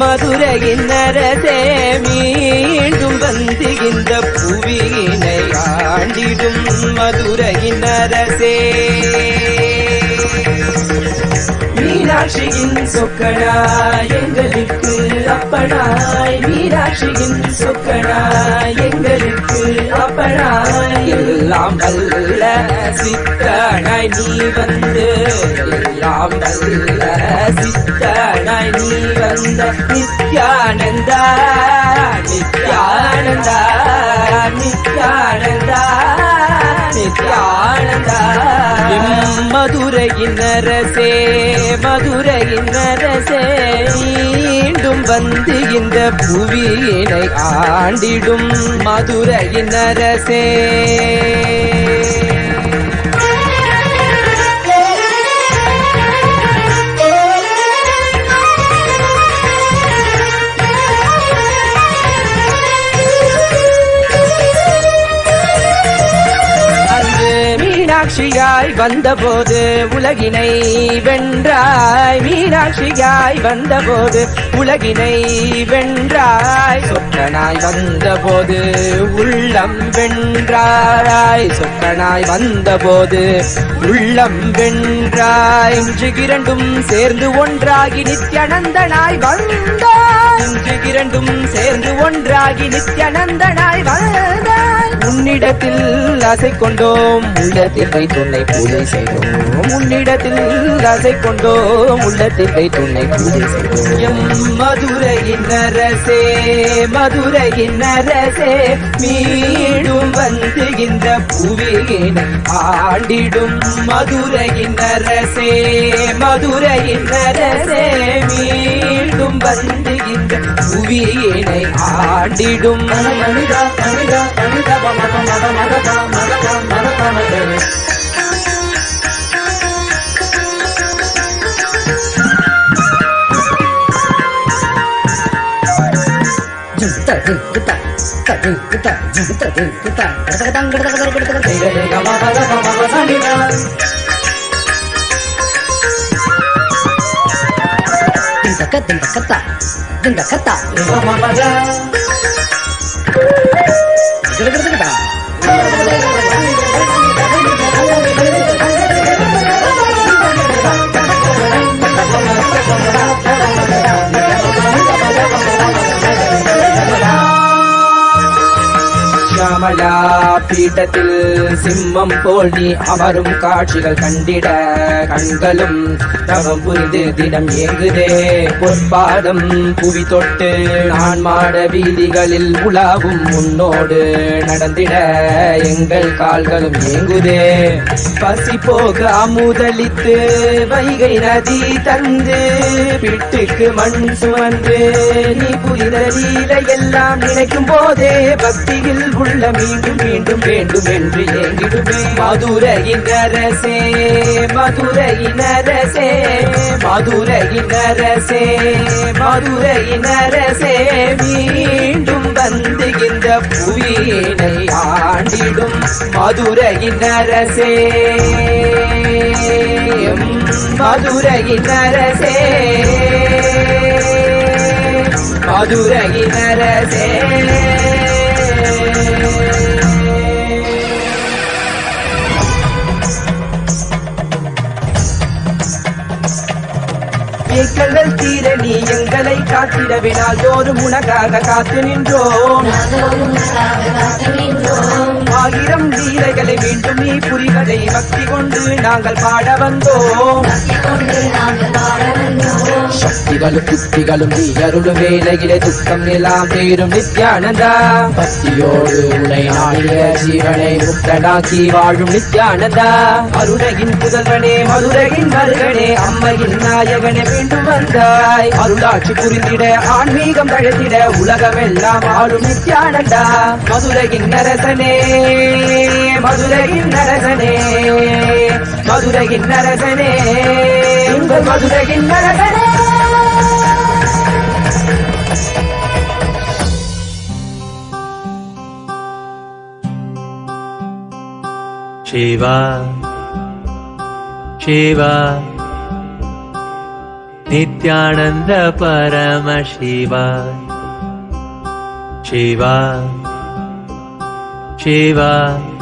மதுரையின் அரசே, மீண்டும் வந்து இந்த புவியினை ஆண்டிடும். மதுரையின் அரசே, மீனாட்சியின் சொக்கனாய் எங்களுக்கு அப்பனாய், மீனாட்சியின் சொக்கனாய் எங்களுக்கு அப்பனாய். எல்லாம் வல்ல சித்தனாய் நீ வந்து, எல்லாம் வல்ல சித்தனாய் நீ வந்த. நித்யானந்தா நித்யானந்தா நித்யானந்தா நித்யானந்தா. மதுரையின் அரசே, மதுரையின் அரசே, மீண்டும் வந்து இந்த புவியினை ஆண்டிடும். மதுரையின் அரசே, மீனாட்சியாய் வந்தபோது உலகினை வென்றாய், மீனாட்சியாய் வந்தபோது உலகினை வென்றாய். சொக்கனாய் வந்தபோது உள்ளம் வென்றாய், சொக்கனாய் வந்தபோது உள்ளம் வென்றாய். இன்று இரண்டும் சேர்ந்து ஒன்றாகி நித்யானந்தனாய் வந்தாய், இன்று இரண்டும் சேர்ந்து ஒன்றாகி நித்யானந்தனாய் வந்தாய். உன்னிடத்தில் ஆசை கொண்டோம், உள்ளத்தில் வைத்துன்னை பூஜை செய்தோம், உன்னிடத்தில் ஆசை கொண்டோம், உள்ளத்தில் வைத்துன்னை பூஜை செய்தோம். மதுரையின் அரசே, மதுரையின் அரசே, மீண்டும் வந்து இந்த புவியினை ஆண்டிடும். மதுரையின் அரசே, மதுரையின் அரசே, மீண்டும் வந்து இந்த புவியினை ஆண்டிடும். ശ്യാമലാ പീഠത്തിൽ സിംഹം പോൽ നീ അമരും കാഴ്ചകൾ കണ്ടിട കൺകളും தவம் புரிந்து தினம் ஏங்குதே பொற்பாதம் புவி தொட்டு நான் மாட வீதிகளில் உலாவும் முன்னோடு நடந்திட எங்கள் கால்களும் ஏங்குதே பசி போக அமுதளித்து வைகை நதி தந்து பிட்டுக்கு மண் சுமந்து நீ புரித லீலை எல்லாம் நினைக்கும் போதே பக்தியில் உள்ள மீண்டும் மீண்டும் வேண்டும் என்று ஏங்கிடுமே மதுரையின் அரசே மதுரையின் அரசே மதுரையின் அரசே மதுரையின் அரசே மீண்டும் வந்து இந்த புவியினை ஆண்டிடும் மதுரையின் அரசே மதுரையின் அரசே மதுரையின் அரசே ஏக்கங்கள் தீர நீ எங்களை காத்திடவினால் தோறும் உனக்காக காத்து நின்றோம் ஆயிரம் லீலைகளை மீண்டும் நீ புரிவதை பக்தி கொண்டு நாங்கள் பாட வந்தோம் சக்திகளும் புத்திகளும் நீ அருளும் வேலையிலே துக்கம் எல்லாம் தீரும் நித்யானந்தா பக்தியோடு உனை நாடிய ஜீவனை முக்தனாக்கி வாழும் நித்யானந்தா அருளையின் புதல்வனே மதுரையின் மருகனே அம்மையின் நாயகனே மீண்டும் வந்தாய் அருளாட்சி புரிந்திட ஆன்மீகம் தழைத்திட உலகமெல்லாம் ஆளும் நித்யானந்தா மதுரையின் அரசனே மதுரையின் அரசனே மதுரையின் அரசனே உங்கள் மதுரையின் அரசனே Shiva, Shiva, Nithyananda Paramashiva, Shiva, Shiva.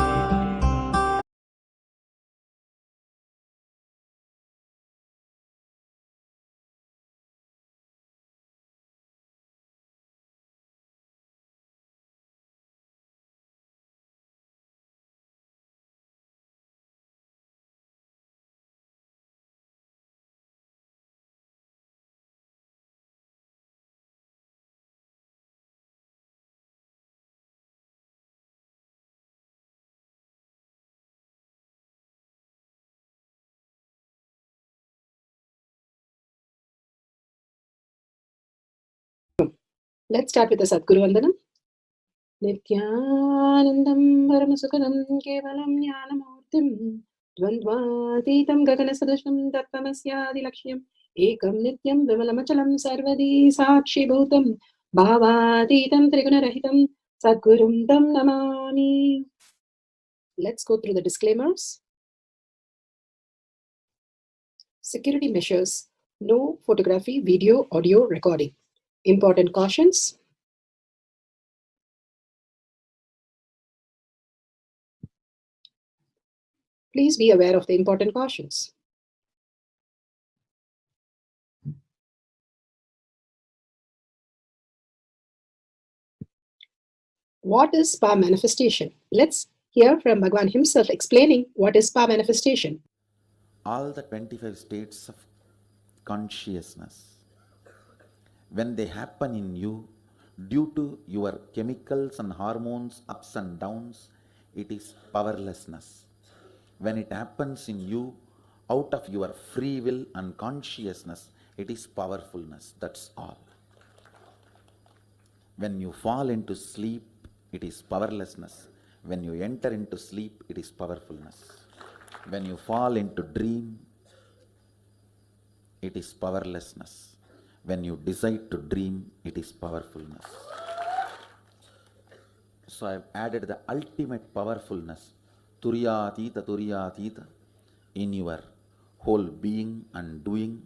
Let's start with the Sadguru Vandanam. Nithyanandam Paramasukhanam Kevalam Jnanamurtim Dvandvatitam Gaganasadasham Tattvamasya Lakshmam Ekam Nityam Vimalamachalam Sarvadi Sakshi Bhutam Bhavatitam Trigunarahitam Sadgurum Tam Namami. Let's go through the disclaimers. Security measures. No photography, video, audio recording. Important cautions. Please be aware of the important cautions. What is spa manifestation? Let's hear from Bhagwan himself explaining what is spa manifestation. All the 25 states of consciousness, when they happen in you, due to your chemicals and hormones ups and downs, it is powerlessness. When it happens in you, out of your free will and consciousness, it is powerfulness. That's all. When you fall into sleep, it is powerlessness. When you enter into sleep, it is powerfulness. When you fall into dream, it is powerlessness. When you decide to dream, it is powerfulness. So I have added the ultimate powerfulness, Turiyatita, in your whole being and doing,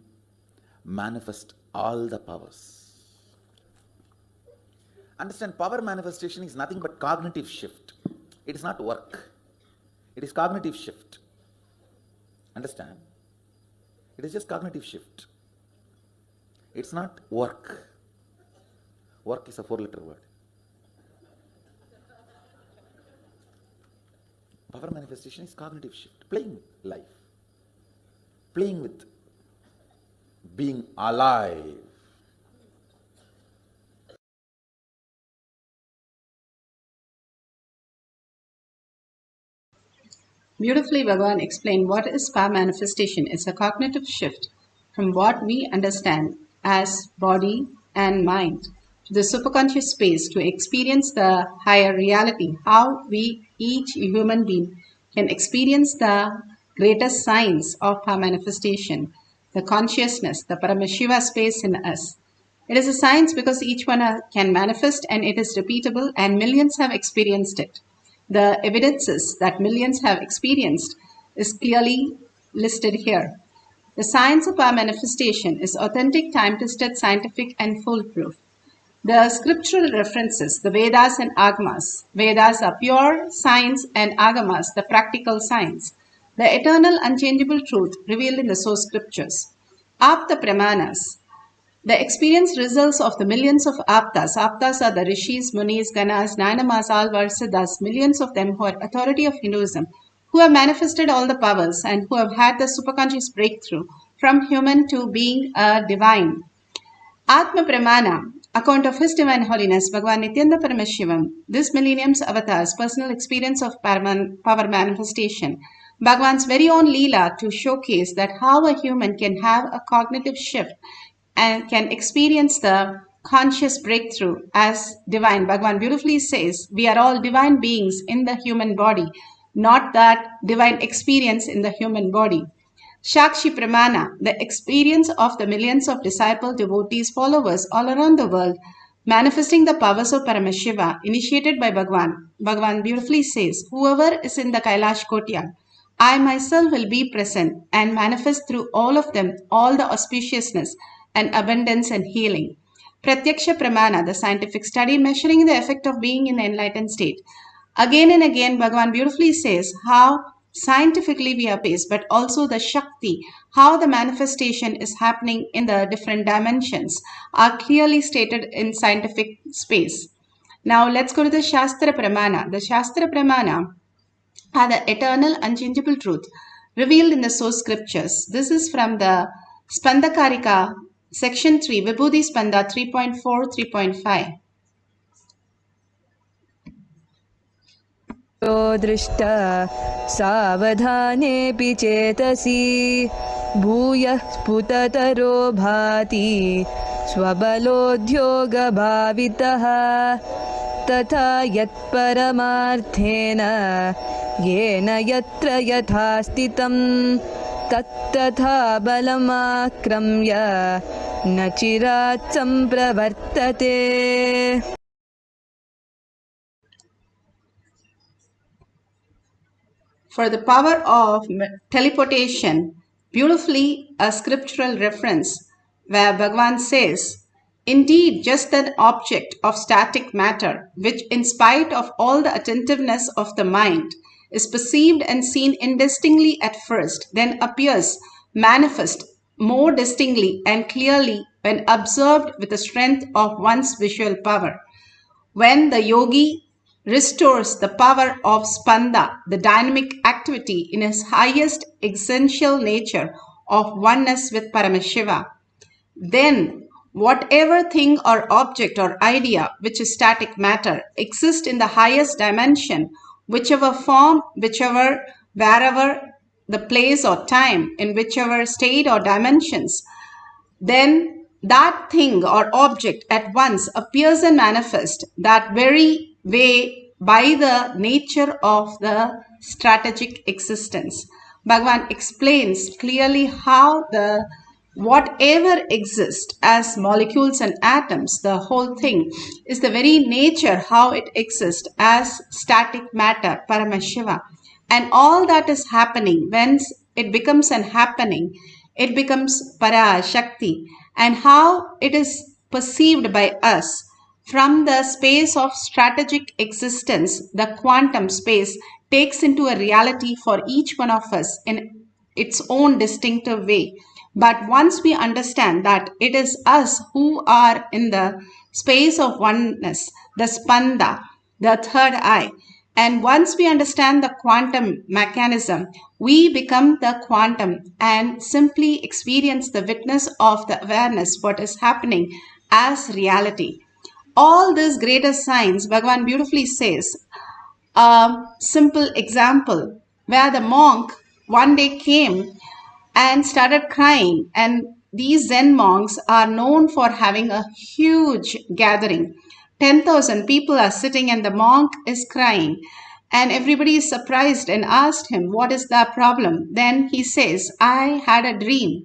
manifest all the powers. Understand, power manifestation is nothing but cognitive shift. It is not work. It is cognitive shift. Understand? It is just cognitive shift. It's not work. Work is a 4-letter word. Power manifestation is cognitive shift. Playing life. Playing with being alive. Beautifully, Bhagavan explained what is power manifestation. It's a cognitive shift from what we understand as body and mind to the superconscious space to experience the higher reality, how we, each human being, can experience the greatest signs of power manifestation, the consciousness, the Paramashiva space in us. It is a science because each one can manifest and it is repeatable and millions have experienced it. The evidences that millions have experienced is clearly listed here. The science of our manifestation is authentic, time-tested, scientific and foolproof. The scriptural references, the Vedas and Agamas. Vedas are pure science and Agamas, the practical science. The eternal unchangeable truth revealed in the source scriptures. Apta Pramanas. The experience results of the millions of aptas. Aptas are the rishis, munis, ganas, nanamas, alvars, siddhas, millions of them who are authority of Hinduism, who have manifested all the powers and who have had the superconscious breakthrough from human to being a divine. Atma Pramana, account of His Divine Holiness, Bhagavan Nithyananda Paramashivam, this millennium's avatar's personal experience of power manifestation, Bhagavan's very own Leela to showcase that how a human can have a cognitive shift and can experience the conscious breakthrough as divine. Bhagavan beautifully says, we are all divine beings in the human body, not that divine experience in the human body. Shakshi Pramana, the experience of the millions of disciple devotees, followers all around the world, manifesting the powers of Paramashiva, initiated by Bhagavan. Bhagavan beautifully says, whoever is in the Kailash Kotya, I myself will be present and manifest through all of them all the auspiciousness and abundance and healing. Pratyaksha Pramana, the scientific study measuring the effect of being in the enlightened state. Again and again, Bhagavan beautifully says how scientifically we are based, but also the Shakti, how the manifestation is happening in the different dimensions are clearly stated in scientific space. Now let's go to the Shastra Pramana. The Shastra Pramana are the eternal unchangeable truth revealed in the source scriptures. This is from the Spandakarika, section 3, Vibhuti Spanda 3.4, 3.5. दृष्टा सावधानेऽपि चेतसि भूयः स्फुटतरो भाति स्वबलोद्योगभावितः तथा यत्परमार्थेन येन यत्र यथा स्थितं तत्तथा बलमाक्रम्य न चिरात् सम्प्रवर्तते. For the power of teleportation, beautifully a scriptural reference where Bhagavan says, indeed, just an object of static matter, which in spite of all the attentiveness of the mind, is perceived and seen indistinctly at first, then appears manifest more distinctly and clearly when observed with the strength of one's visual power. When the yogi restores the power of spanda, the dynamic activity in his highest essential nature of oneness with Paramashiva, then whatever thing or object or idea which is static matter exists in the highest dimension, whichever form, whichever, wherever the place or time, in whichever state or dimensions, then that thing or object at once appears and manifests that very way by the nature of the strategic existence. Bhagavan explains clearly how the whatever exists as molecules and atoms, the whole thing is the very nature how it exists as static matter, Paramashiva. And all that is happening, when it becomes an happening, it becomes Para Shakti. and how it is perceived by us. From the space of strategic existence, the quantum space takes into a reality for each one of us in its own distinctive way. But once we understand that it is us who are in the space of oneness, the spanda, the third eye, and once we understand the quantum mechanism, we become the quantum and simply experience the witness of the awareness, what is happening as reality. All this greater science, Bhagavan beautifully says, a simple example where the monk one day came and started crying, and these Zen monks are known for having a huge gathering. 10,000 people are sitting and the monk is crying, and everybody is surprised and asked him, what is the problem? Then he says, I had a dream.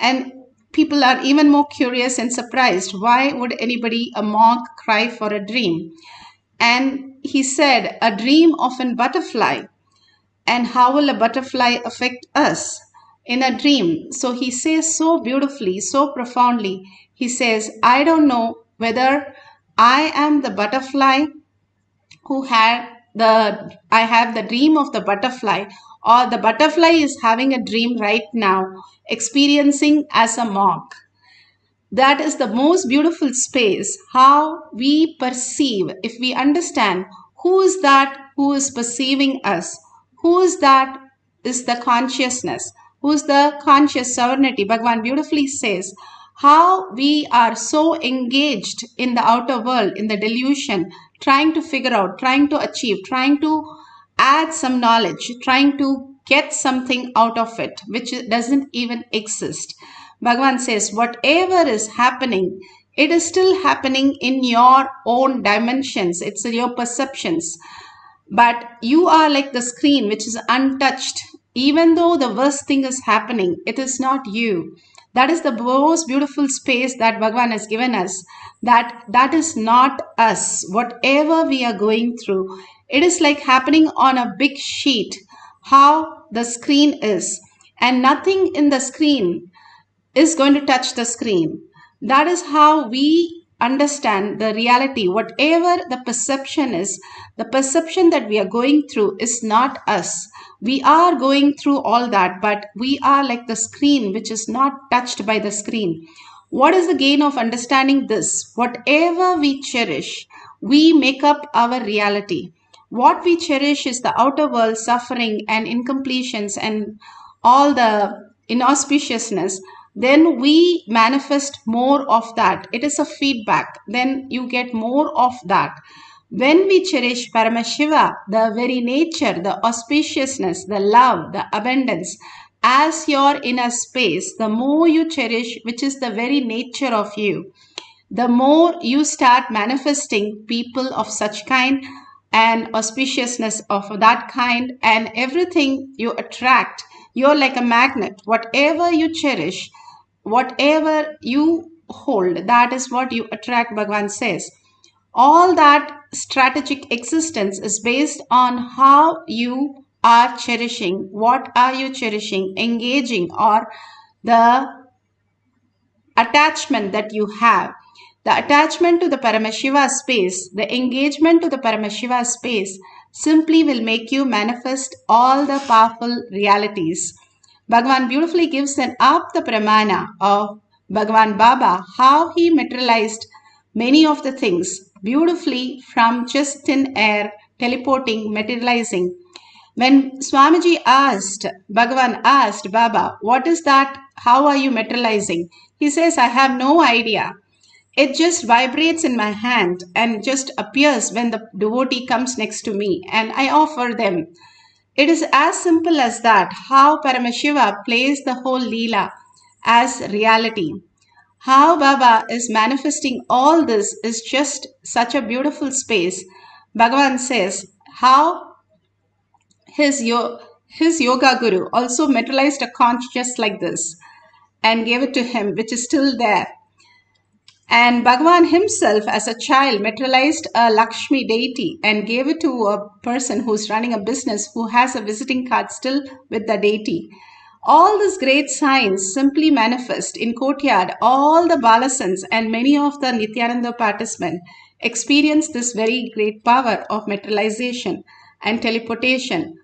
And people are even more curious and surprised. Why would anybody, a monk, cry for a dream? And he said, a dream of a butterfly. And how will a butterfly affect us in a dream? So he says so beautifully, so profoundly, he says, I don't know whether I am the butterfly who had I have the dream of the butterfly, or the butterfly is having a dream right now, experiencing as a monk. That is the most beautiful space, how we perceive. If we understand who is that who is perceiving us, who is that is the consciousness, who is the conscious sovereignty. Bhagavan beautifully says how we are so engaged in the outer world, in the delusion, trying to figure out, trying to achieve, trying to add some knowledge, trying to get something out of it, which doesn't even exist. Bhagavan says, whatever is happening, it is still happening in your own dimensions. It's in your perceptions. But you are like the screen which is untouched. Even though the worst thing is happening, it is not you. That is the most beautiful space that Bhagavan has given us. That is not us. Whatever we are going through, it is like happening on a big sheet, how the screen is. And nothing in the screen is going to touch the screen. That is how we understand the reality. Whatever the perception is, the perception that we are going through is not us. We are going through all that, but we are like the screen which is not touched by the screen. What is the gain of understanding this? Whatever we cherish, we make up our reality. What we cherish is the outer world suffering and incompletions and all the inauspiciousness. Then we manifest more of that. It is a feedback. Then you get more of that. When we cherish Paramashiva, the very nature, the auspiciousness, the love, the abundance, as your inner space, the more you cherish, which is the very nature of you, the more you start manifesting people of such kind and auspiciousness of that kind, and everything you attract. You're like a magnet. Whatever you cherish, whatever you hold, that is what you attract, Bhagavan says. All that strategic existence is based on how you are cherishing. What are you cherishing, engaging, or the attachment that you have. The attachment to the Paramashiva space, the engagement to the Paramashiva space simply will make you manifest all the powerful realities. Bhagavan beautifully gives an Apta Pramana of Bhagavan Baba, how he materialized many of the things beautifully from just thin air, teleporting, materializing. When Swamiji asked, Bhagavan asked Baba, what is that? How are you materializing? He says, I have no idea. It just vibrates in my hand and just appears when the devotee comes next to me and I offer them. It is as simple as that, how Paramashiva plays the whole Leela as reality. How Baba is manifesting all this is just such a beautiful space. Bhagavan says how his yoga guru also materialized a conch just like this and gave it to him, which is still there. And Bhagavan himself as a child materialized a Lakshmi deity and gave it to a person who's running a business who has a visiting card still with the deity. All these great signs simply manifest in courtyard. All the balasans and many of the Nithyananda participants experience this very great power of materialization and teleportation.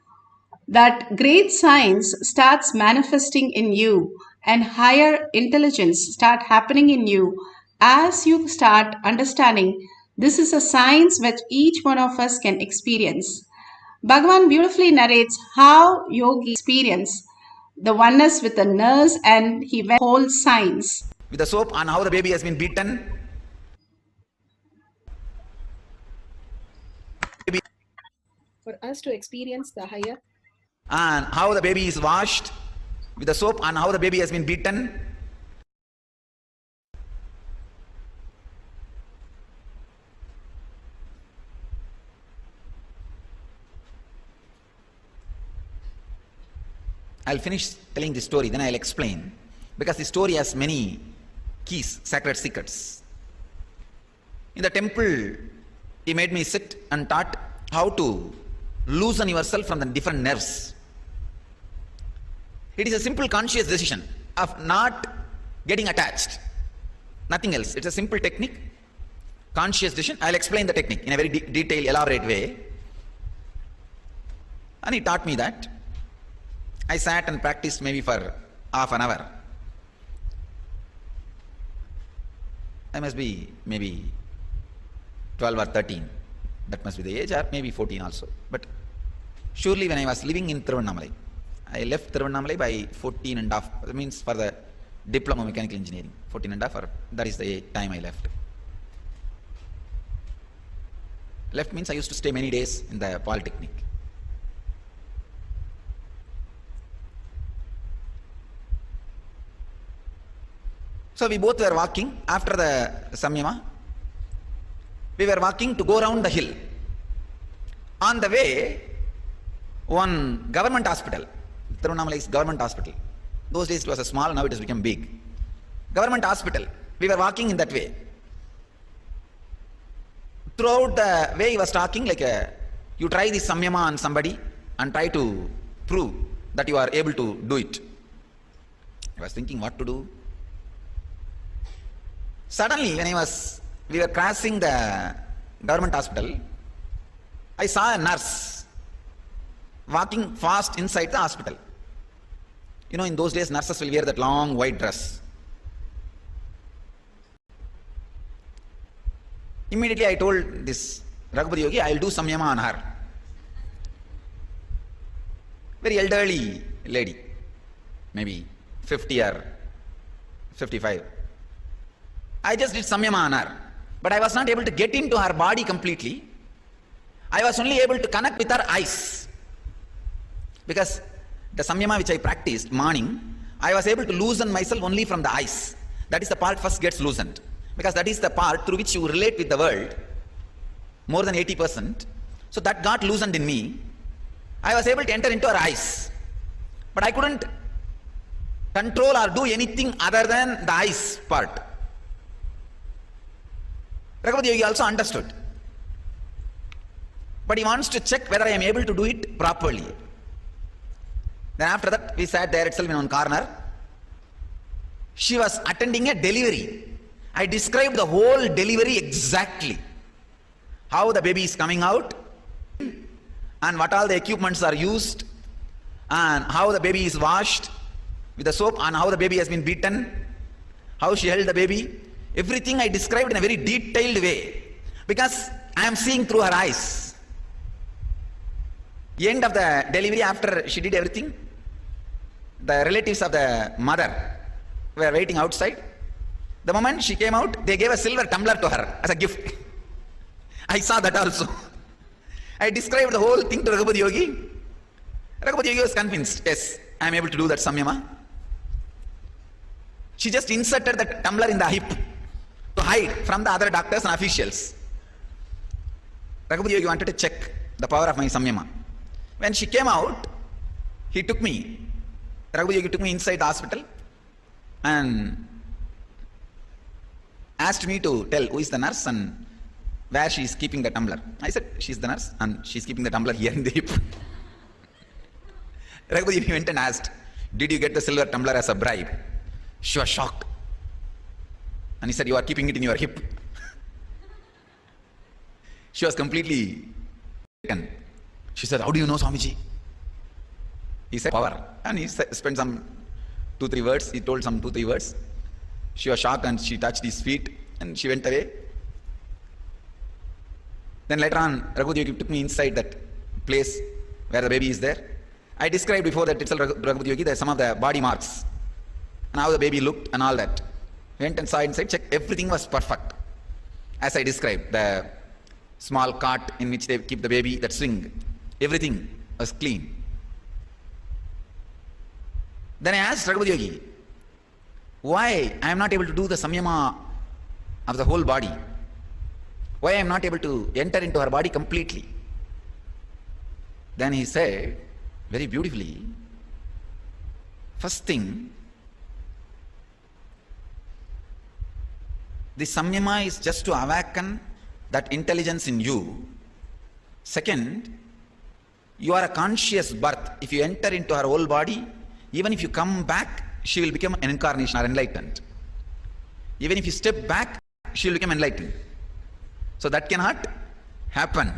That great science starts manifesting in you and higher intelligence start happening in you as you start understanding this is a science which each one of us can experience. Bhagavan beautifully narrates how yogi experience the oneness with the nurse and he went whole science. With the soap and how the baby has been beaten. For us to experience the higher. And how the baby is washed with the soap and how the baby has been beaten. I'll finish telling the story, then I'll explain. Because the story has many keys, sacred secrets. In the temple, he made me sit and taught how to loosen yourself from the different nerves. It is a simple conscious decision of not getting attached. Nothing else. It's a simple technique, conscious decision. I'll explain the technique in a very detailed, elaborate way. And he taught me that. I sat and practiced maybe for half an hour. I must be maybe 12 or 13. That must be the age, or maybe 14 also. But surely when I was living in Thiruvannamalai, I left Thiruvannamalai by 14 and a half. That means for the diploma of mechanical engineering. 14 and a half, or that is the time I left. Left means I used to stay many days in the Polytechnic. So we both were walking after the Samyama. We were walking to go around the hill. On the way, one government hospital, Thiruvannamalai is government hospital. Those days it was a small, now it has become big. Government hospital. We were walking in that way. Throughout the way he was talking like you try this Samyama on somebody and try to prove that you are able to do it. I was thinking what to do. Suddenly when we were crossing the government hospital, I saw a nurse walking fast inside the hospital. You know, in those days nurses will wear that long white dress. Immediately I told this Raghupati Yogi, I will do Samyama on her. Very elderly lady, maybe 50 or 55. I just did Samyama on her, but I was not able to get into her body completely. I was only able to connect with her eyes. Because the Samyama which I practiced morning, I was able to loosen myself only from the eyes. That is the part first gets loosened. Because that is the part through which you relate with the world, more than 80%. So that got loosened in me. I was able to enter into her eyes. But I couldn't control or do anything other than the eyes part. Raghupati Yogi also understood. But he wants to check whether I am able to do it properly. Then after that, we sat there itself in one corner. She was attending a delivery. I described the whole delivery exactly. How the baby is coming out, and what all the equipments are used, and how the baby is washed with the soap, and how the baby has been beaten, how she held the baby. Everything I described in a very detailed way, because I am seeing through her eyes. The end of the delivery, after she did everything, the relatives of the mother were waiting outside. The moment she came out, they gave a silver tumbler to her as a gift. I saw that also. I described the whole thing to Raghupati Yogi. Raghupati Yogi was convinced, yes, I am able to do that Samyama. She just inserted the tumbler in the hip to hide from the other doctors and officials. Raghupati Yogi wanted to check the power of my Samyama. When she came out, he took me. Raghupati Yogi took me inside the hospital and asked me to tell who is the nurse and where she is keeping the tumbler. I said, she is the nurse and she is keeping the tumbler here in the hip. Raghupati Yogi went and asked, Did you get the silver tumbler as a bribe? She was shocked. And he said, you are keeping it in your hip. She was completely taken. She said, how do you know, Swamiji? He said, power. And he spent some 2-3 words. He told some 2-3 words. She was shocked and she touched his feet and she went away. Then later on, Raghunath Yogi took me inside that place where the baby is there. I described before that itself, Raghunath Yogi, there are some of the body marks and how the baby looked and all that. Went and saw inside, checked, everything was perfect. As I described, the small cart in which they keep the baby, that swing, everything was clean. Then I asked Raghunath Yogi, why I am not able to do the samyama of the whole body? Why I am not able to enter into her body completely? Then he said, very beautifully, first thing, the samyama is just to awaken that intelligence in you. Second, you are a conscious birth. If you enter into her whole body, even if you come back, she will become an incarnation or enlightened. Even if you step back, she will become enlightened. So that cannot happen.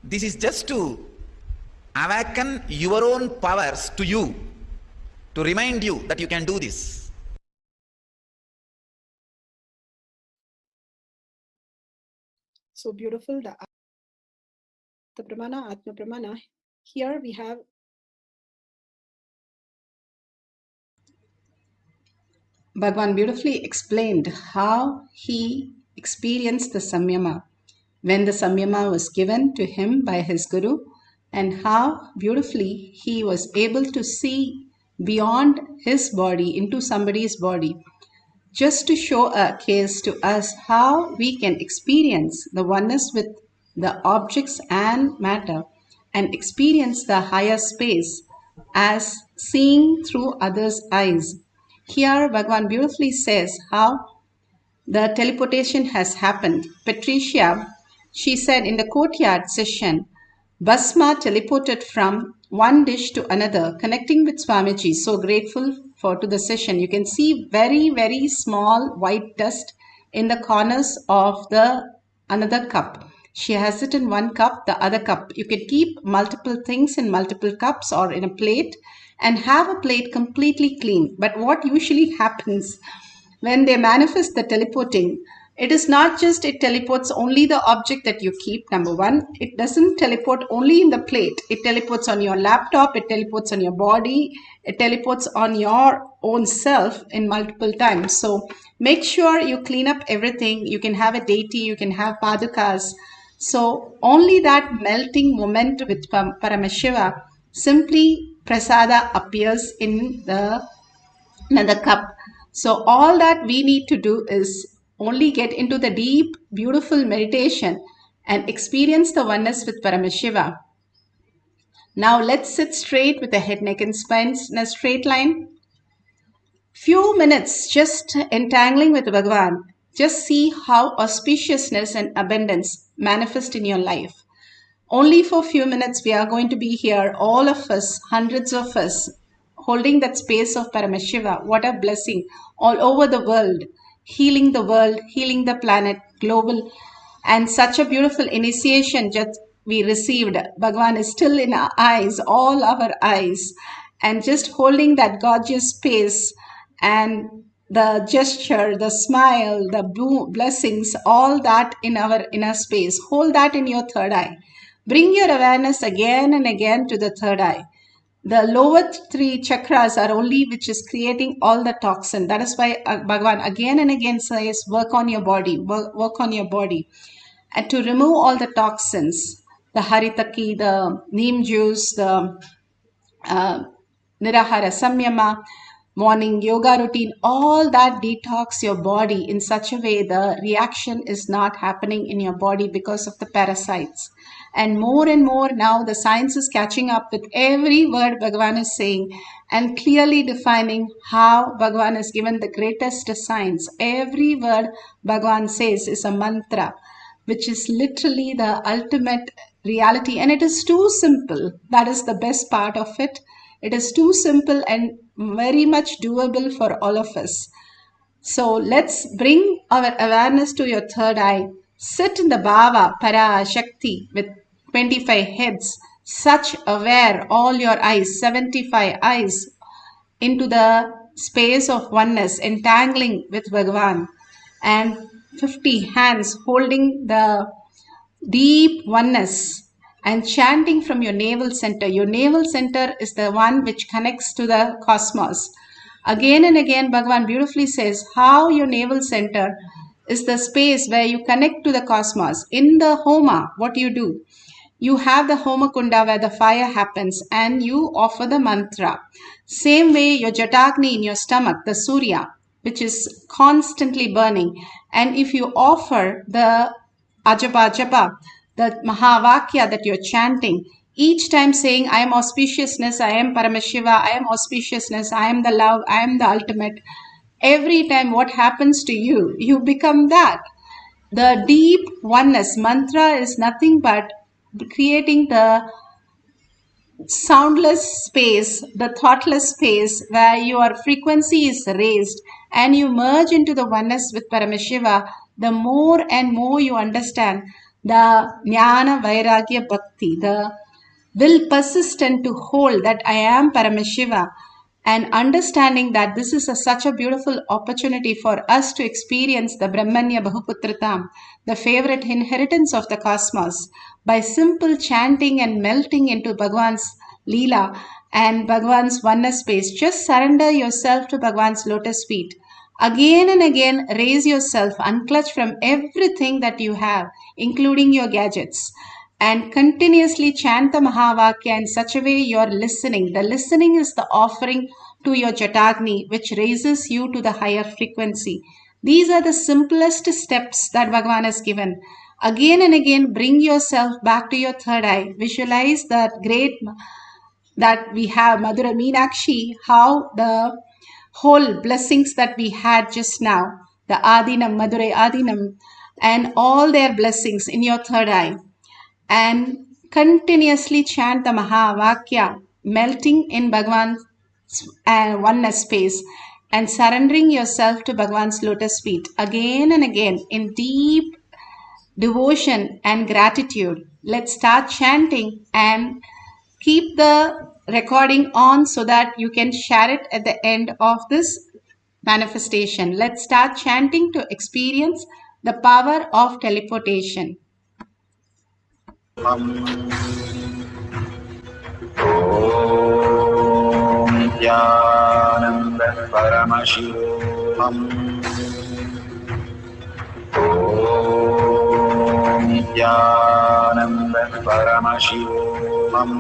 This is just to awaken your own powers to you, to remind you that you can do this. So beautiful, the Pramana, Atma Pramana. Here we have Bhagwan beautifully explained how he experienced the samyama when the samyama was given to him by his guru, and how beautifully he was able to see beyond his body into somebody's body, just to show a case to us how we can experience the oneness with the objects and matter and experience the higher space as seeing through others' eyes. Here Bhagwan beautifully says how the teleportation has happened. Patricia, she said in the courtyard session, Basma teleported from one dish to another, connecting with Swamiji. So grateful to the session. You can see very, very small white dust in the corners of the another cup. She has it in one cup, the other cup. You can keep multiple things in multiple cups or in a plate and have a plate completely clean. But what usually happens when they manifest the teleporting, it is not just it teleports only the object that you keep, number one. It doesn't teleport only in the plate. It teleports on your laptop, it teleports on your body, it teleports on your own self in multiple times. So make sure you clean up everything. You can have a deity, you can have padukas. So only that melting moment with Paramashiva, simply prasada appears in another cup. So all that we need to do is only get into the deep, beautiful meditation and experience the oneness with Paramashiva. Now let's sit straight with the head, neck and spine in a straight line. Few minutes just entangling with Bhagavan. Just see how auspiciousness and abundance manifest in your life. Only for a few minutes we are going to be here, all of us, hundreds of us, holding that space of Paramashiva. What a blessing. All over the world, healing the planet, global. And such a beautiful initiation just we received. Bhagavan is still in our eyes, all our eyes. And just holding that gorgeous space and the gesture, the smile, the blessings, all that in our inner space. Hold that in your third eye. Bring your awareness again and again to the third eye. The lower 3 chakras are only which is creating all the toxin. That is why Bhagavan again and again says, work on your body, work on your body. And to remove all the toxins, the haritaki, the neem juice, the nirahara samyama, morning yoga routine, all that detox your body in such a way the reaction is not happening in your body because of the parasites. And more now the science is catching up with every word Bhagavan is saying and clearly defining how Bhagavan has given the greatest science. Every word Bhagavan says is a mantra. which is literally the ultimate reality. And it is too simple. That is the best part of it. It is too simple and very much doable for all of us. So let's bring our awareness to your third eye. Sit in the Bhava, Para, Shakti with 25 heads. Such aware, all your eyes, 75 eyes into the space of oneness, entangling with Bhagavan, and 50 hands holding the deep oneness and chanting from your navel center. Your navel center is the one which connects to the cosmos. Again and again, Bhagavan beautifully says how your navel center is the space where you connect to the cosmos. In the Homa, what you do? You have the Homa Kunda where the fire happens and you offer the mantra. Same way, your Jatagni in your stomach, the Surya, which is constantly burning. And if you offer the Ajapa, the Mahavakya that you're chanting, each time saying, I am auspiciousness, I am Paramashiva, I am auspiciousness, I am the love, I am the ultimate. Every time what happens to you, you become that. The deep oneness mantra is nothing but creating the soundless space, the thoughtless space where your frequency is raised and you merge into the oneness with Paramashiva. The more and more you understand the Jnana Vairagya Bhakti, the will persistent to hold that I am Paramashiva, and understanding that this is such a beautiful opportunity for us to experience the Brahmanya Bahuputratam, the favorite inheritance of the cosmos, by simple chanting and melting into Bhagwan's Leela and Bhagwan's oneness space. Just surrender yourself to Bhagwan's lotus feet. Again and again, raise yourself, unclutch from everything that you have, including your gadgets, and continuously chant the Mahavakya in such a way you're listening. The listening is the offering to your Jatagni, which raises you to the higher frequency. These are the simplest steps that Bhagavan has given. Again and again, bring yourself back to your third eye. Visualize that great that we have, Madhura Meenakshi, how the whole blessings that we had just now, the Adinam, Madurai Adinam, and all their blessings in your third eye. And continuously chant the Mahavakya, melting in Bhagavan's oneness space and surrendering yourself to Bhagavan's lotus feet again and again in deep devotion and gratitude. Let's start chanting and keep the recording on so that you can share it at the end of this manifestation. Let's start chanting to experience the power of teleportation. Nithyananda Paramashivam. Om Nithyananda Paramashivam. Om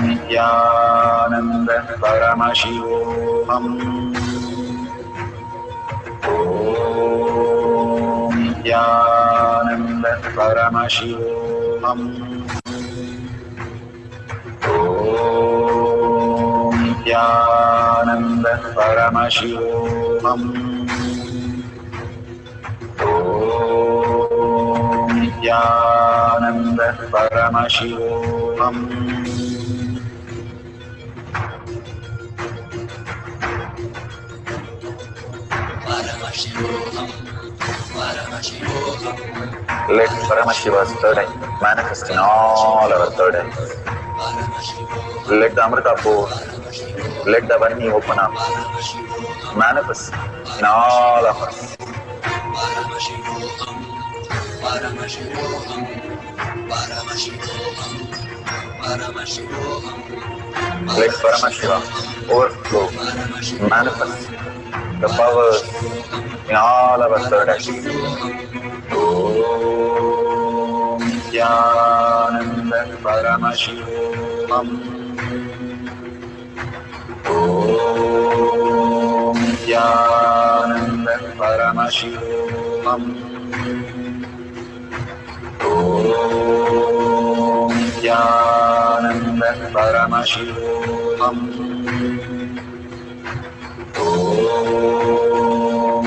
Nithyananda Paramashivoham. Om Nithyananda Paramashivoham. Om Nithyananda Paramashivoham. Om Nithyananda Paramashivoham. Paramashivoham, Paramashivoham. Let Paramashiva's third eye manifest in all our third eyes. Let the Amrita pour, let the Varni open up, manifest in all of us. Paramashivoham, Paramashivoham, Paramashivoham, Paramashivoham. Let Paramashiva overflow, manifest the powers in all our third eyes. Om Nithyananda Paramashivoham. Om Nithyananda Paramashivoham. Om Nithyananda Paramashivoham. Om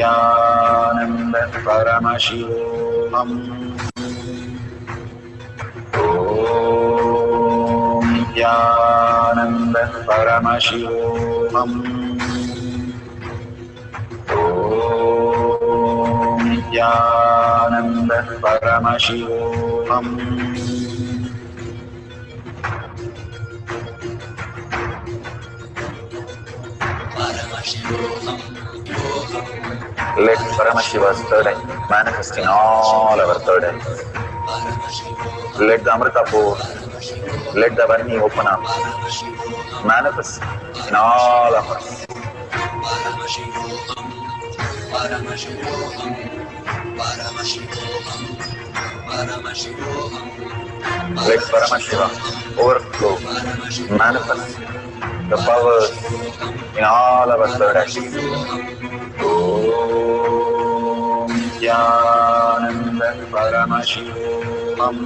Nithyananda Paramashivoham. Om Nithyananda Paramashivoham. Om Nithyananda Paramashivoham. Let Paramashiva's third eye manifest in all our third eyes. Let the Amrita pour, let the Varni open up, manifest in all of us. Paramashivoham, Paramashivoham, Paramashivoham, Paramashivoham. Let Paramashiva overflow, manifest the powers in all our third eyes. Om Nithyananda Paramashivoham.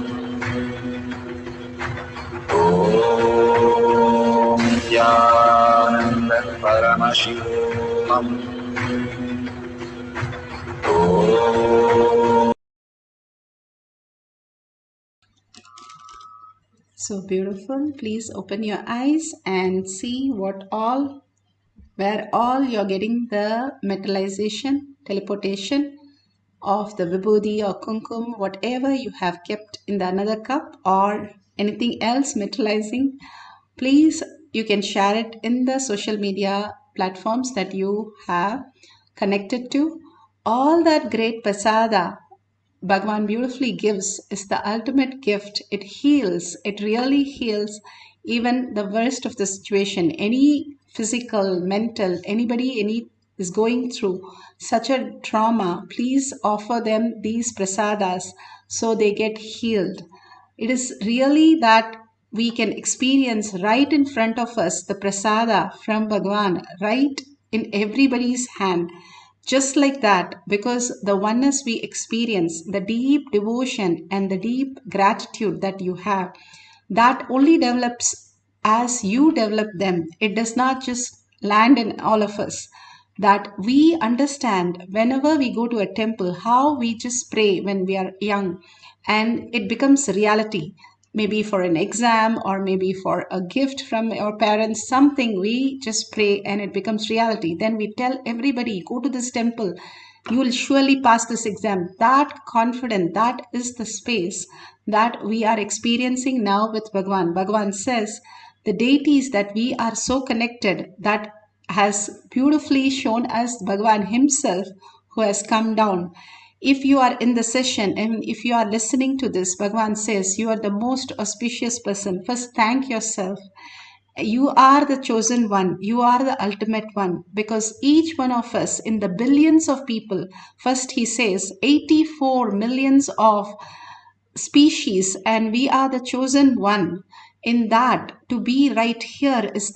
Om Nithyananda Paramashivoham. Om. So beautiful. Please open your eyes and see where all you're getting the metallization, teleportation of the vibhuti or kumkum, whatever you have kept in the another cup or anything else metallizing. Please, you can share it in the social media platforms that you have connected to. All that great prasada Bhagavan beautifully gives is the ultimate gift. It heals. It really heals even the worst of the situation. Any physical, mental, any is going through such a trauma, please offer them these prasadas so they get healed. It is really that we can experience right in front of us the prasada from Bhagavan, right in everybody's hand. Just like that, because the oneness we experience, the deep devotion and the deep gratitude that you have, that only develops as you develop them. It does not just land in all of us. That we understand whenever we go to a temple, how we just pray when we are young and it becomes reality. Maybe for an exam or maybe for a gift from our parents, something we just pray and it becomes reality. Then we tell everybody, go to this temple, you will surely pass this exam. That confidence, that is the space that we are experiencing now with Bhagavan. Bhagavan says, the deities that we are so connected, that has beautifully shown us Bhagavan himself who has come down. If you are in the session and if you are listening to this, Bhagavan says you are the most auspicious person. First, thank yourself. You are the chosen one. You are the ultimate one, because each one of us in the billions of people, first he says 84 millions of species, and we are the chosen one. In that, to be right here it's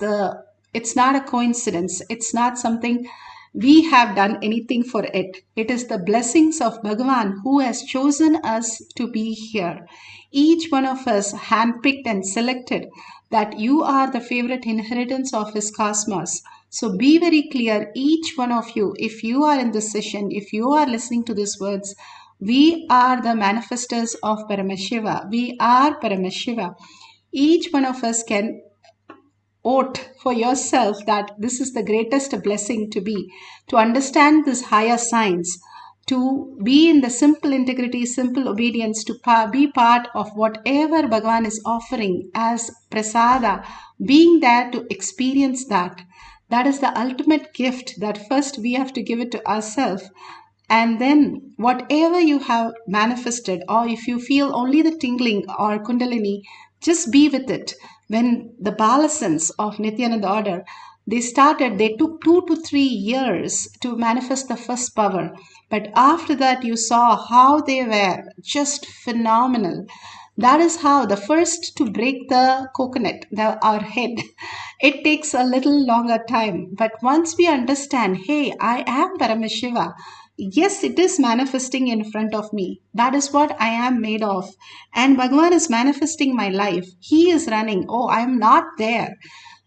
not a coincidence. It's not something we have done anything for it. It is the blessings of Bhagavan who has chosen us to be here. Each one of us handpicked and selected that you are the favorite inheritance of his cosmos. So be very clear, each one of you, if you are in this session, if you are listening to these words, we are the manifestors of Paramashiva. We are Paramashiva. Each one of us can vote for yourself that this is the greatest blessing to understand this higher science, to be in the simple integrity, simple obedience, to be part of whatever Bhagavan is offering as prasada, being there to experience that. That is the ultimate gift, that first we have to give it to ourselves. And then whatever you have manifested, or if you feel only the tingling or kundalini, just be with it. When the Balasans of Nithyananda order, they took 2 to 3 years to manifest the first power. But after that, you saw how they were just phenomenal. That is how the first to break the coconut, our head, it takes a little longer time. But once we understand, hey, I am Paramashiva, yes, it is manifesting in front of me. That is what I am made of. And Bhagavan is manifesting my life. He is running. Oh, I am not there.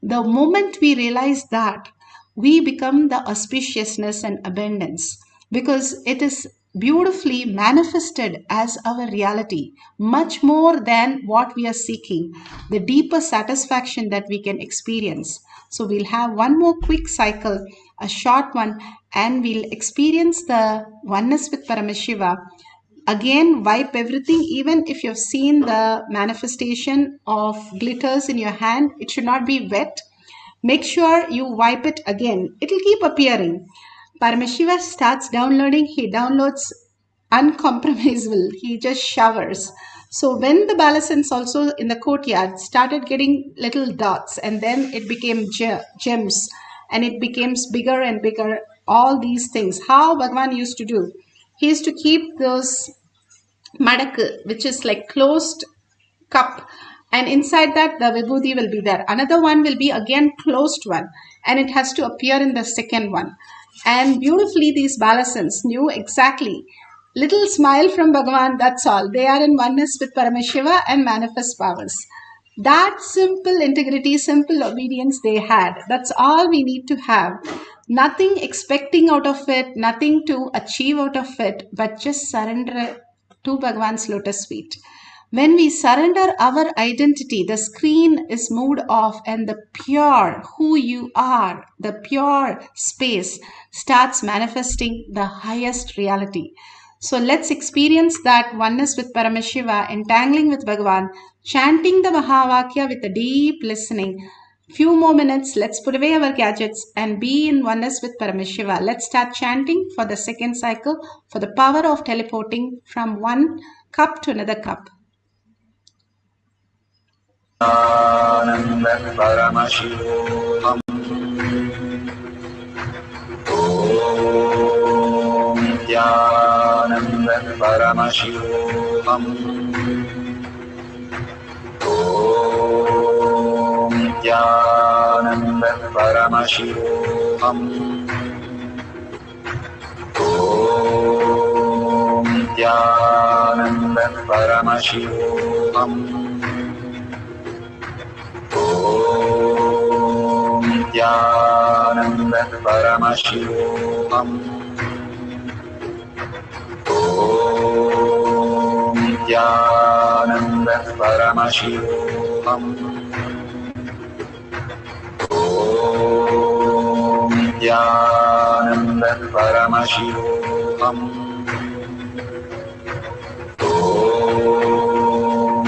The moment we realize that, we become the auspiciousness and abundance. because it is beautifully manifested as our reality, much more than what we are seeking, the deeper satisfaction that we can experience. So we'll have one more quick cycle, a short one, and we'll experience the oneness with Paramashiva. Again, wipe everything. Even if you've seen the manifestation of glitters in your hand, it should not be wet. Make sure you wipe it again. It'll keep appearing. Paramashiva starts downloading. He downloads uncompromisable. He just showers. So when the balasins also in the courtyard started getting little dots, and then it became gems, and it becomes bigger and bigger, all these things. How Bhagavan used to do? He used to keep those madak, which is like closed cup, and inside that the vibhuti will be there. Another one will be again closed one, and it has to appear in the second one. And beautifully these balasins knew exactly. Little smile from Bhagavan, that's all. They are in oneness with Paramashiva and manifest powers. That simple integrity, simple obedience they had. That's all we need to have. Nothing expecting out of it, nothing to achieve out of it, but just surrender to Bhagavan's lotus feet. When we surrender our identity, the screen is moved off, and the pure who you are, the pure space starts manifesting the highest reality. So let's experience that oneness with Paramashiva, entangling with Bhagavan, chanting the Mahavakya with a deep listening. Few more minutes, let's put away our gadgets and be in oneness with Paramashiva. Let's start chanting for the second cycle, for the power of teleporting from one cup to another cup. Paramashivoham. Om Nithyananda Paramashivam. Om Nithyananda Paramashivoham. Om Nithyananda Paramashivoham. Om Nithyananda Paramashivoham. Om Nithyananda Paramashivoham. Om Nithyananda Paramashivoham. Om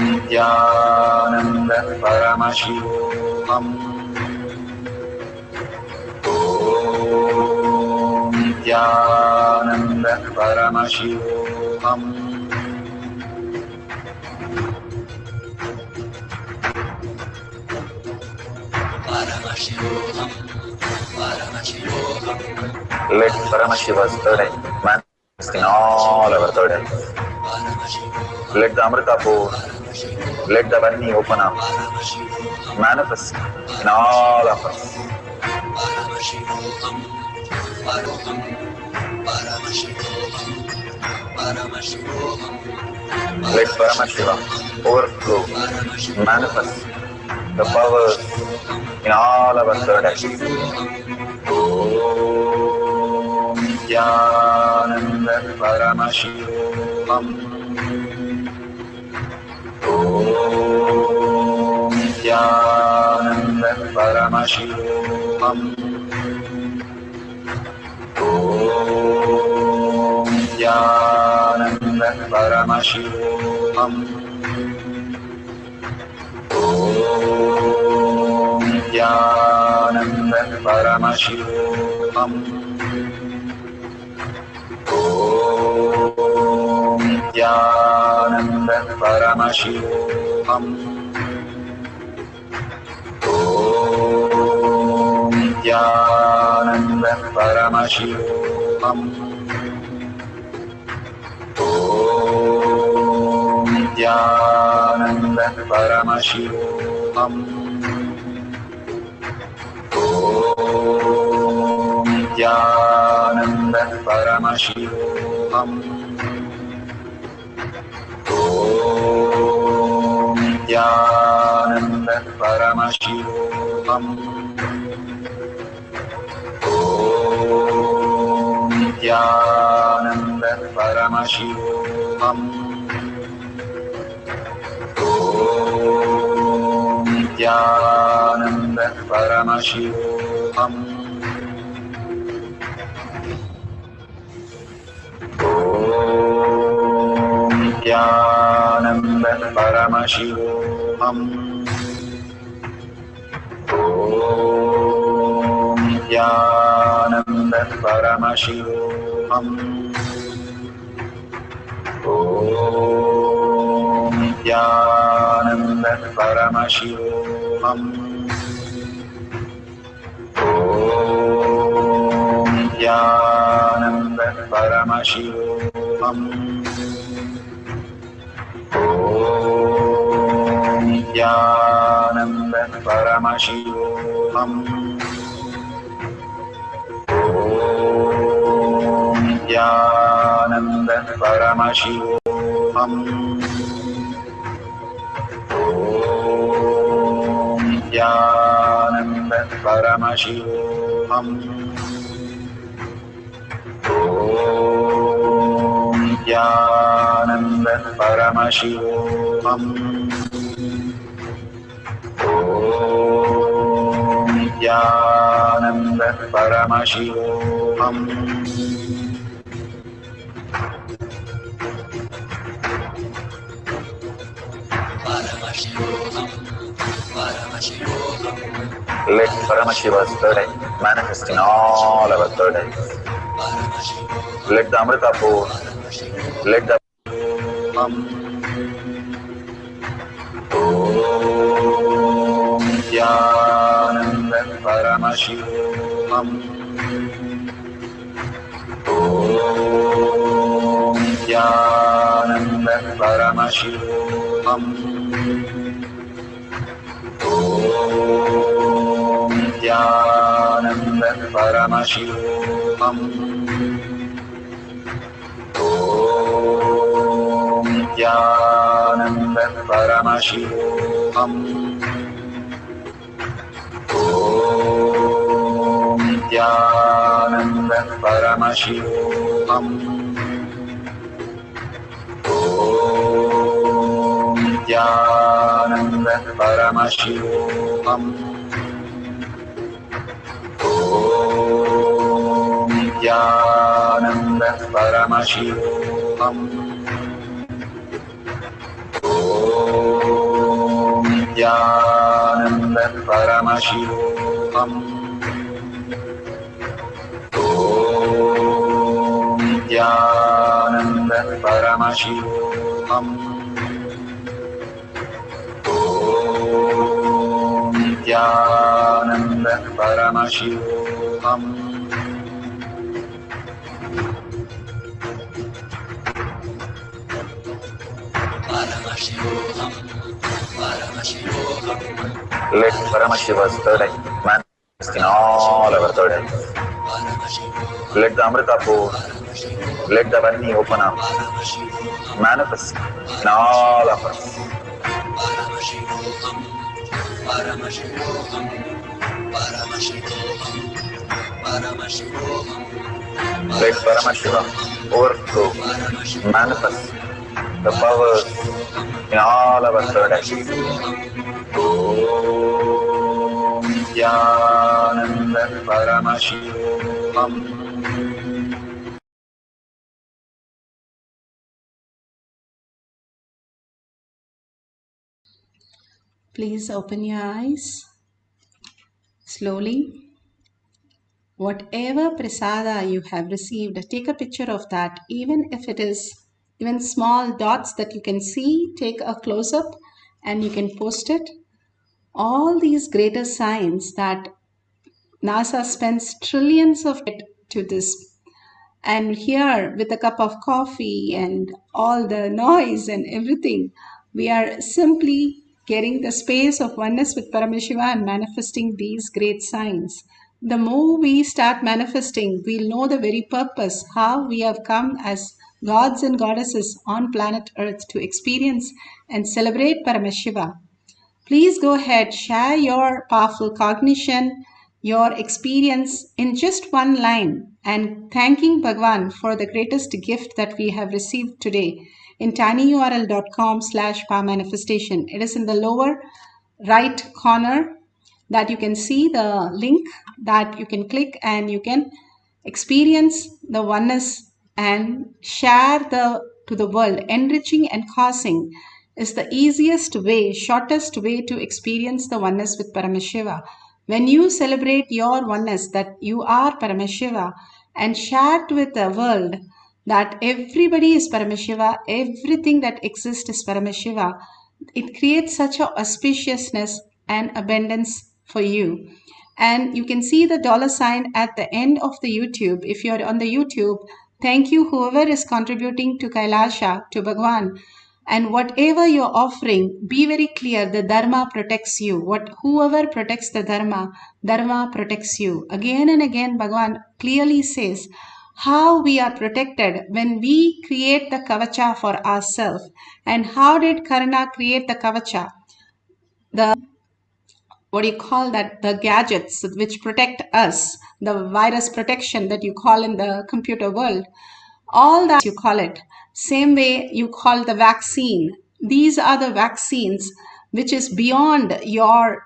Nithyananda Paramashivoham. Om Nithyananda Paramashivoham. Paramashivoham. Paramashivoham. Let Paramashiva's third eye manifest in all our third eyes. Let the Amrita pour, let the Varni open up, manifest in all of us. Paramashivoham. Paramashivoham. Let Paramashiva overflow, manifest the powers in all our third eyes. Om Nithyananda Paramashivoham. Om Nithyananda Paramashivoham. Om Nithyananda Paramashivoham. Om Nithyananda Paramashivoham. Om Nithyananda Paramashivoham. Om Nithyananda Paramashivoham. Om Nithyananda Paramashivoham. Om Nithyananda Paramashivoham. Om Nithyananda Paramashivoham. Om Nithyananda Paramashivoham. Om Nithyananda Paramashivoham. Om Nithyananda Paramashivoham. Om Nithyananda Paramashivoham. Om Nithyananda Paramashivoham. Om Nithyananda Paramashivoham. Om Nithyananda Paramashivoham. Om Nithyananda Paramashivoham. Om Nithyananda Paramashivoham. Om Nithyananda Paramashivoham. Om Nithyananda Paramashivoham. Let Paramashiva's third eye manifest in all our third eyes. Let the Amrita pour, let the Om Nithyananda Paramashivoham. Om Nithyananda Paramashivoham. Om Nithyananda Paramashivoham. Om Nithyananda Paramashivoham. Om Nithyananda Paramashivoham. Om Nithyananda Paramashivoham. Om Nithyananda Paramashivoham. Om Nithyananda Paramashivoham. Om Nithyananda Paramashivoham. Om Nithyananda Paramashivoham. Let Paramashiva's third eye manifest in all our third eyes. Let the Amrita pour, let the Varni open up, manifest in all of us. Let Paramashiva overflow, manifest the powers in all our third eyes. Om Nithyananda Paramashivoham. Please open your eyes slowly. Whatever prasada you have received, take a picture of that. Even if it is even small dots that you can see, take a close-up and you can post it. All these greater signs that NASA spends trillions of it to this. And here, with a cup of coffee and all the noise and everything, we are simply getting the space of oneness with Paramashiva and manifesting these great signs. The more we start manifesting, we'll know the very purpose, how we have come as gods and goddesses on planet Earth to experience and celebrate Paramashiva. Please go ahead, share your powerful cognition, your experience in just one line, and thanking Bhagwan for the greatest gift that we have received today in tinyurl.com/powermanifestation. It is in the lower right corner that you can see the link that you can click and you can experience the oneness and share to the world. Enriching and causing is the easiest way, shortest way to experience the oneness with Paramashiva. When you celebrate your oneness that you are Paramashiva and share with the world that everybody is Paramashiva, everything that exists is Paramashiva, it creates such a auspiciousness and abundance for you. And you can see the $ at the end of the YouTube. If you're on the YouTube, thank you whoever is contributing to Kailasha, to Bhagwan. And whatever you're offering, be very clear, the Dharma protects you. Whoever protects the Dharma, Dharma protects you. Again and again, Bhagwan clearly says how we are protected when we create the kavacha for ourselves. And how did Karna create the kavacha? The gadgets which protect us, the virus protection that you call in the computer world, all that you call it. Same way you call the vaccine. These are the vaccines which is beyond your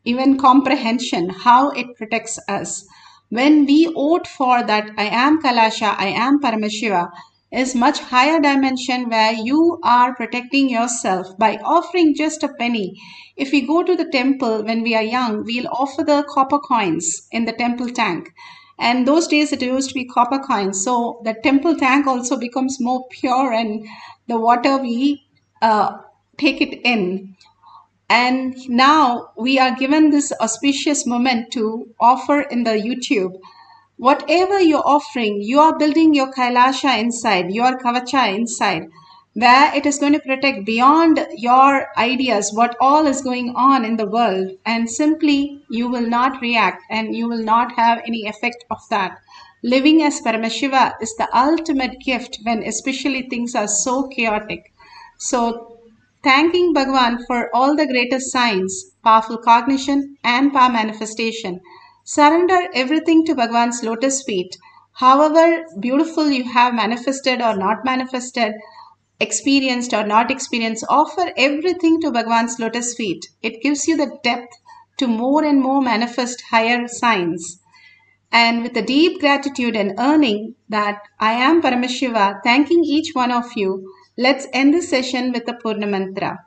even comprehension, how it protects us. When we vote for that, I am Kailasha, I am Paramashiva, is much higher dimension where you are protecting yourself by offering just a penny. If we go to the temple when we are young, we'll offer the copper coins in the temple tank. And those days it used to be copper coins. So the temple tank also becomes more pure and the water we take it in. And now we are given this auspicious moment to offer in the YouTube. Whatever you're offering, you are building your Kailasha inside, your Kavacha inside, where it is going to protect beyond your ideas what all is going on in the world. And simply you will not react and you will not have any effect of that. Living as Paramashiva is the ultimate gift when especially things are so chaotic. So thanking Bhagwan for all the greatest signs, powerful cognition and power manifestation. Surrender everything to Bhagwan's lotus feet. However beautiful you have manifested or not manifested, experienced or not experienced, offer everything to Bhagwan's lotus feet. It gives you the depth to more and more manifest higher signs. And with a deep gratitude and earning that I am Paramashiva, thanking each one of you, let's end this session with the Purna Mantra.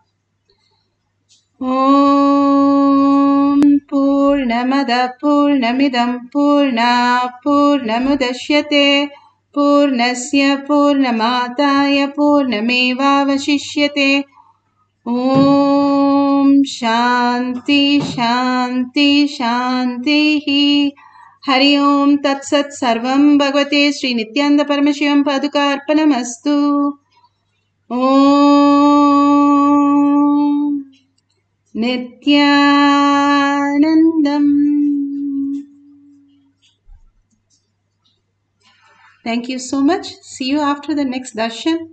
Om Purnamada Purnamidam Purna Purnamudashyate Purnasya Purnamataya Purnamevavashishyate. Om Shanti Shanti Shanti. Hari Om Tat Sat Sarvam Bhagavate Sri Nithyananda Paramashivam Paduka Arpanamastu. Om Nithyanandam. Thank you so much. See you after the next darshan.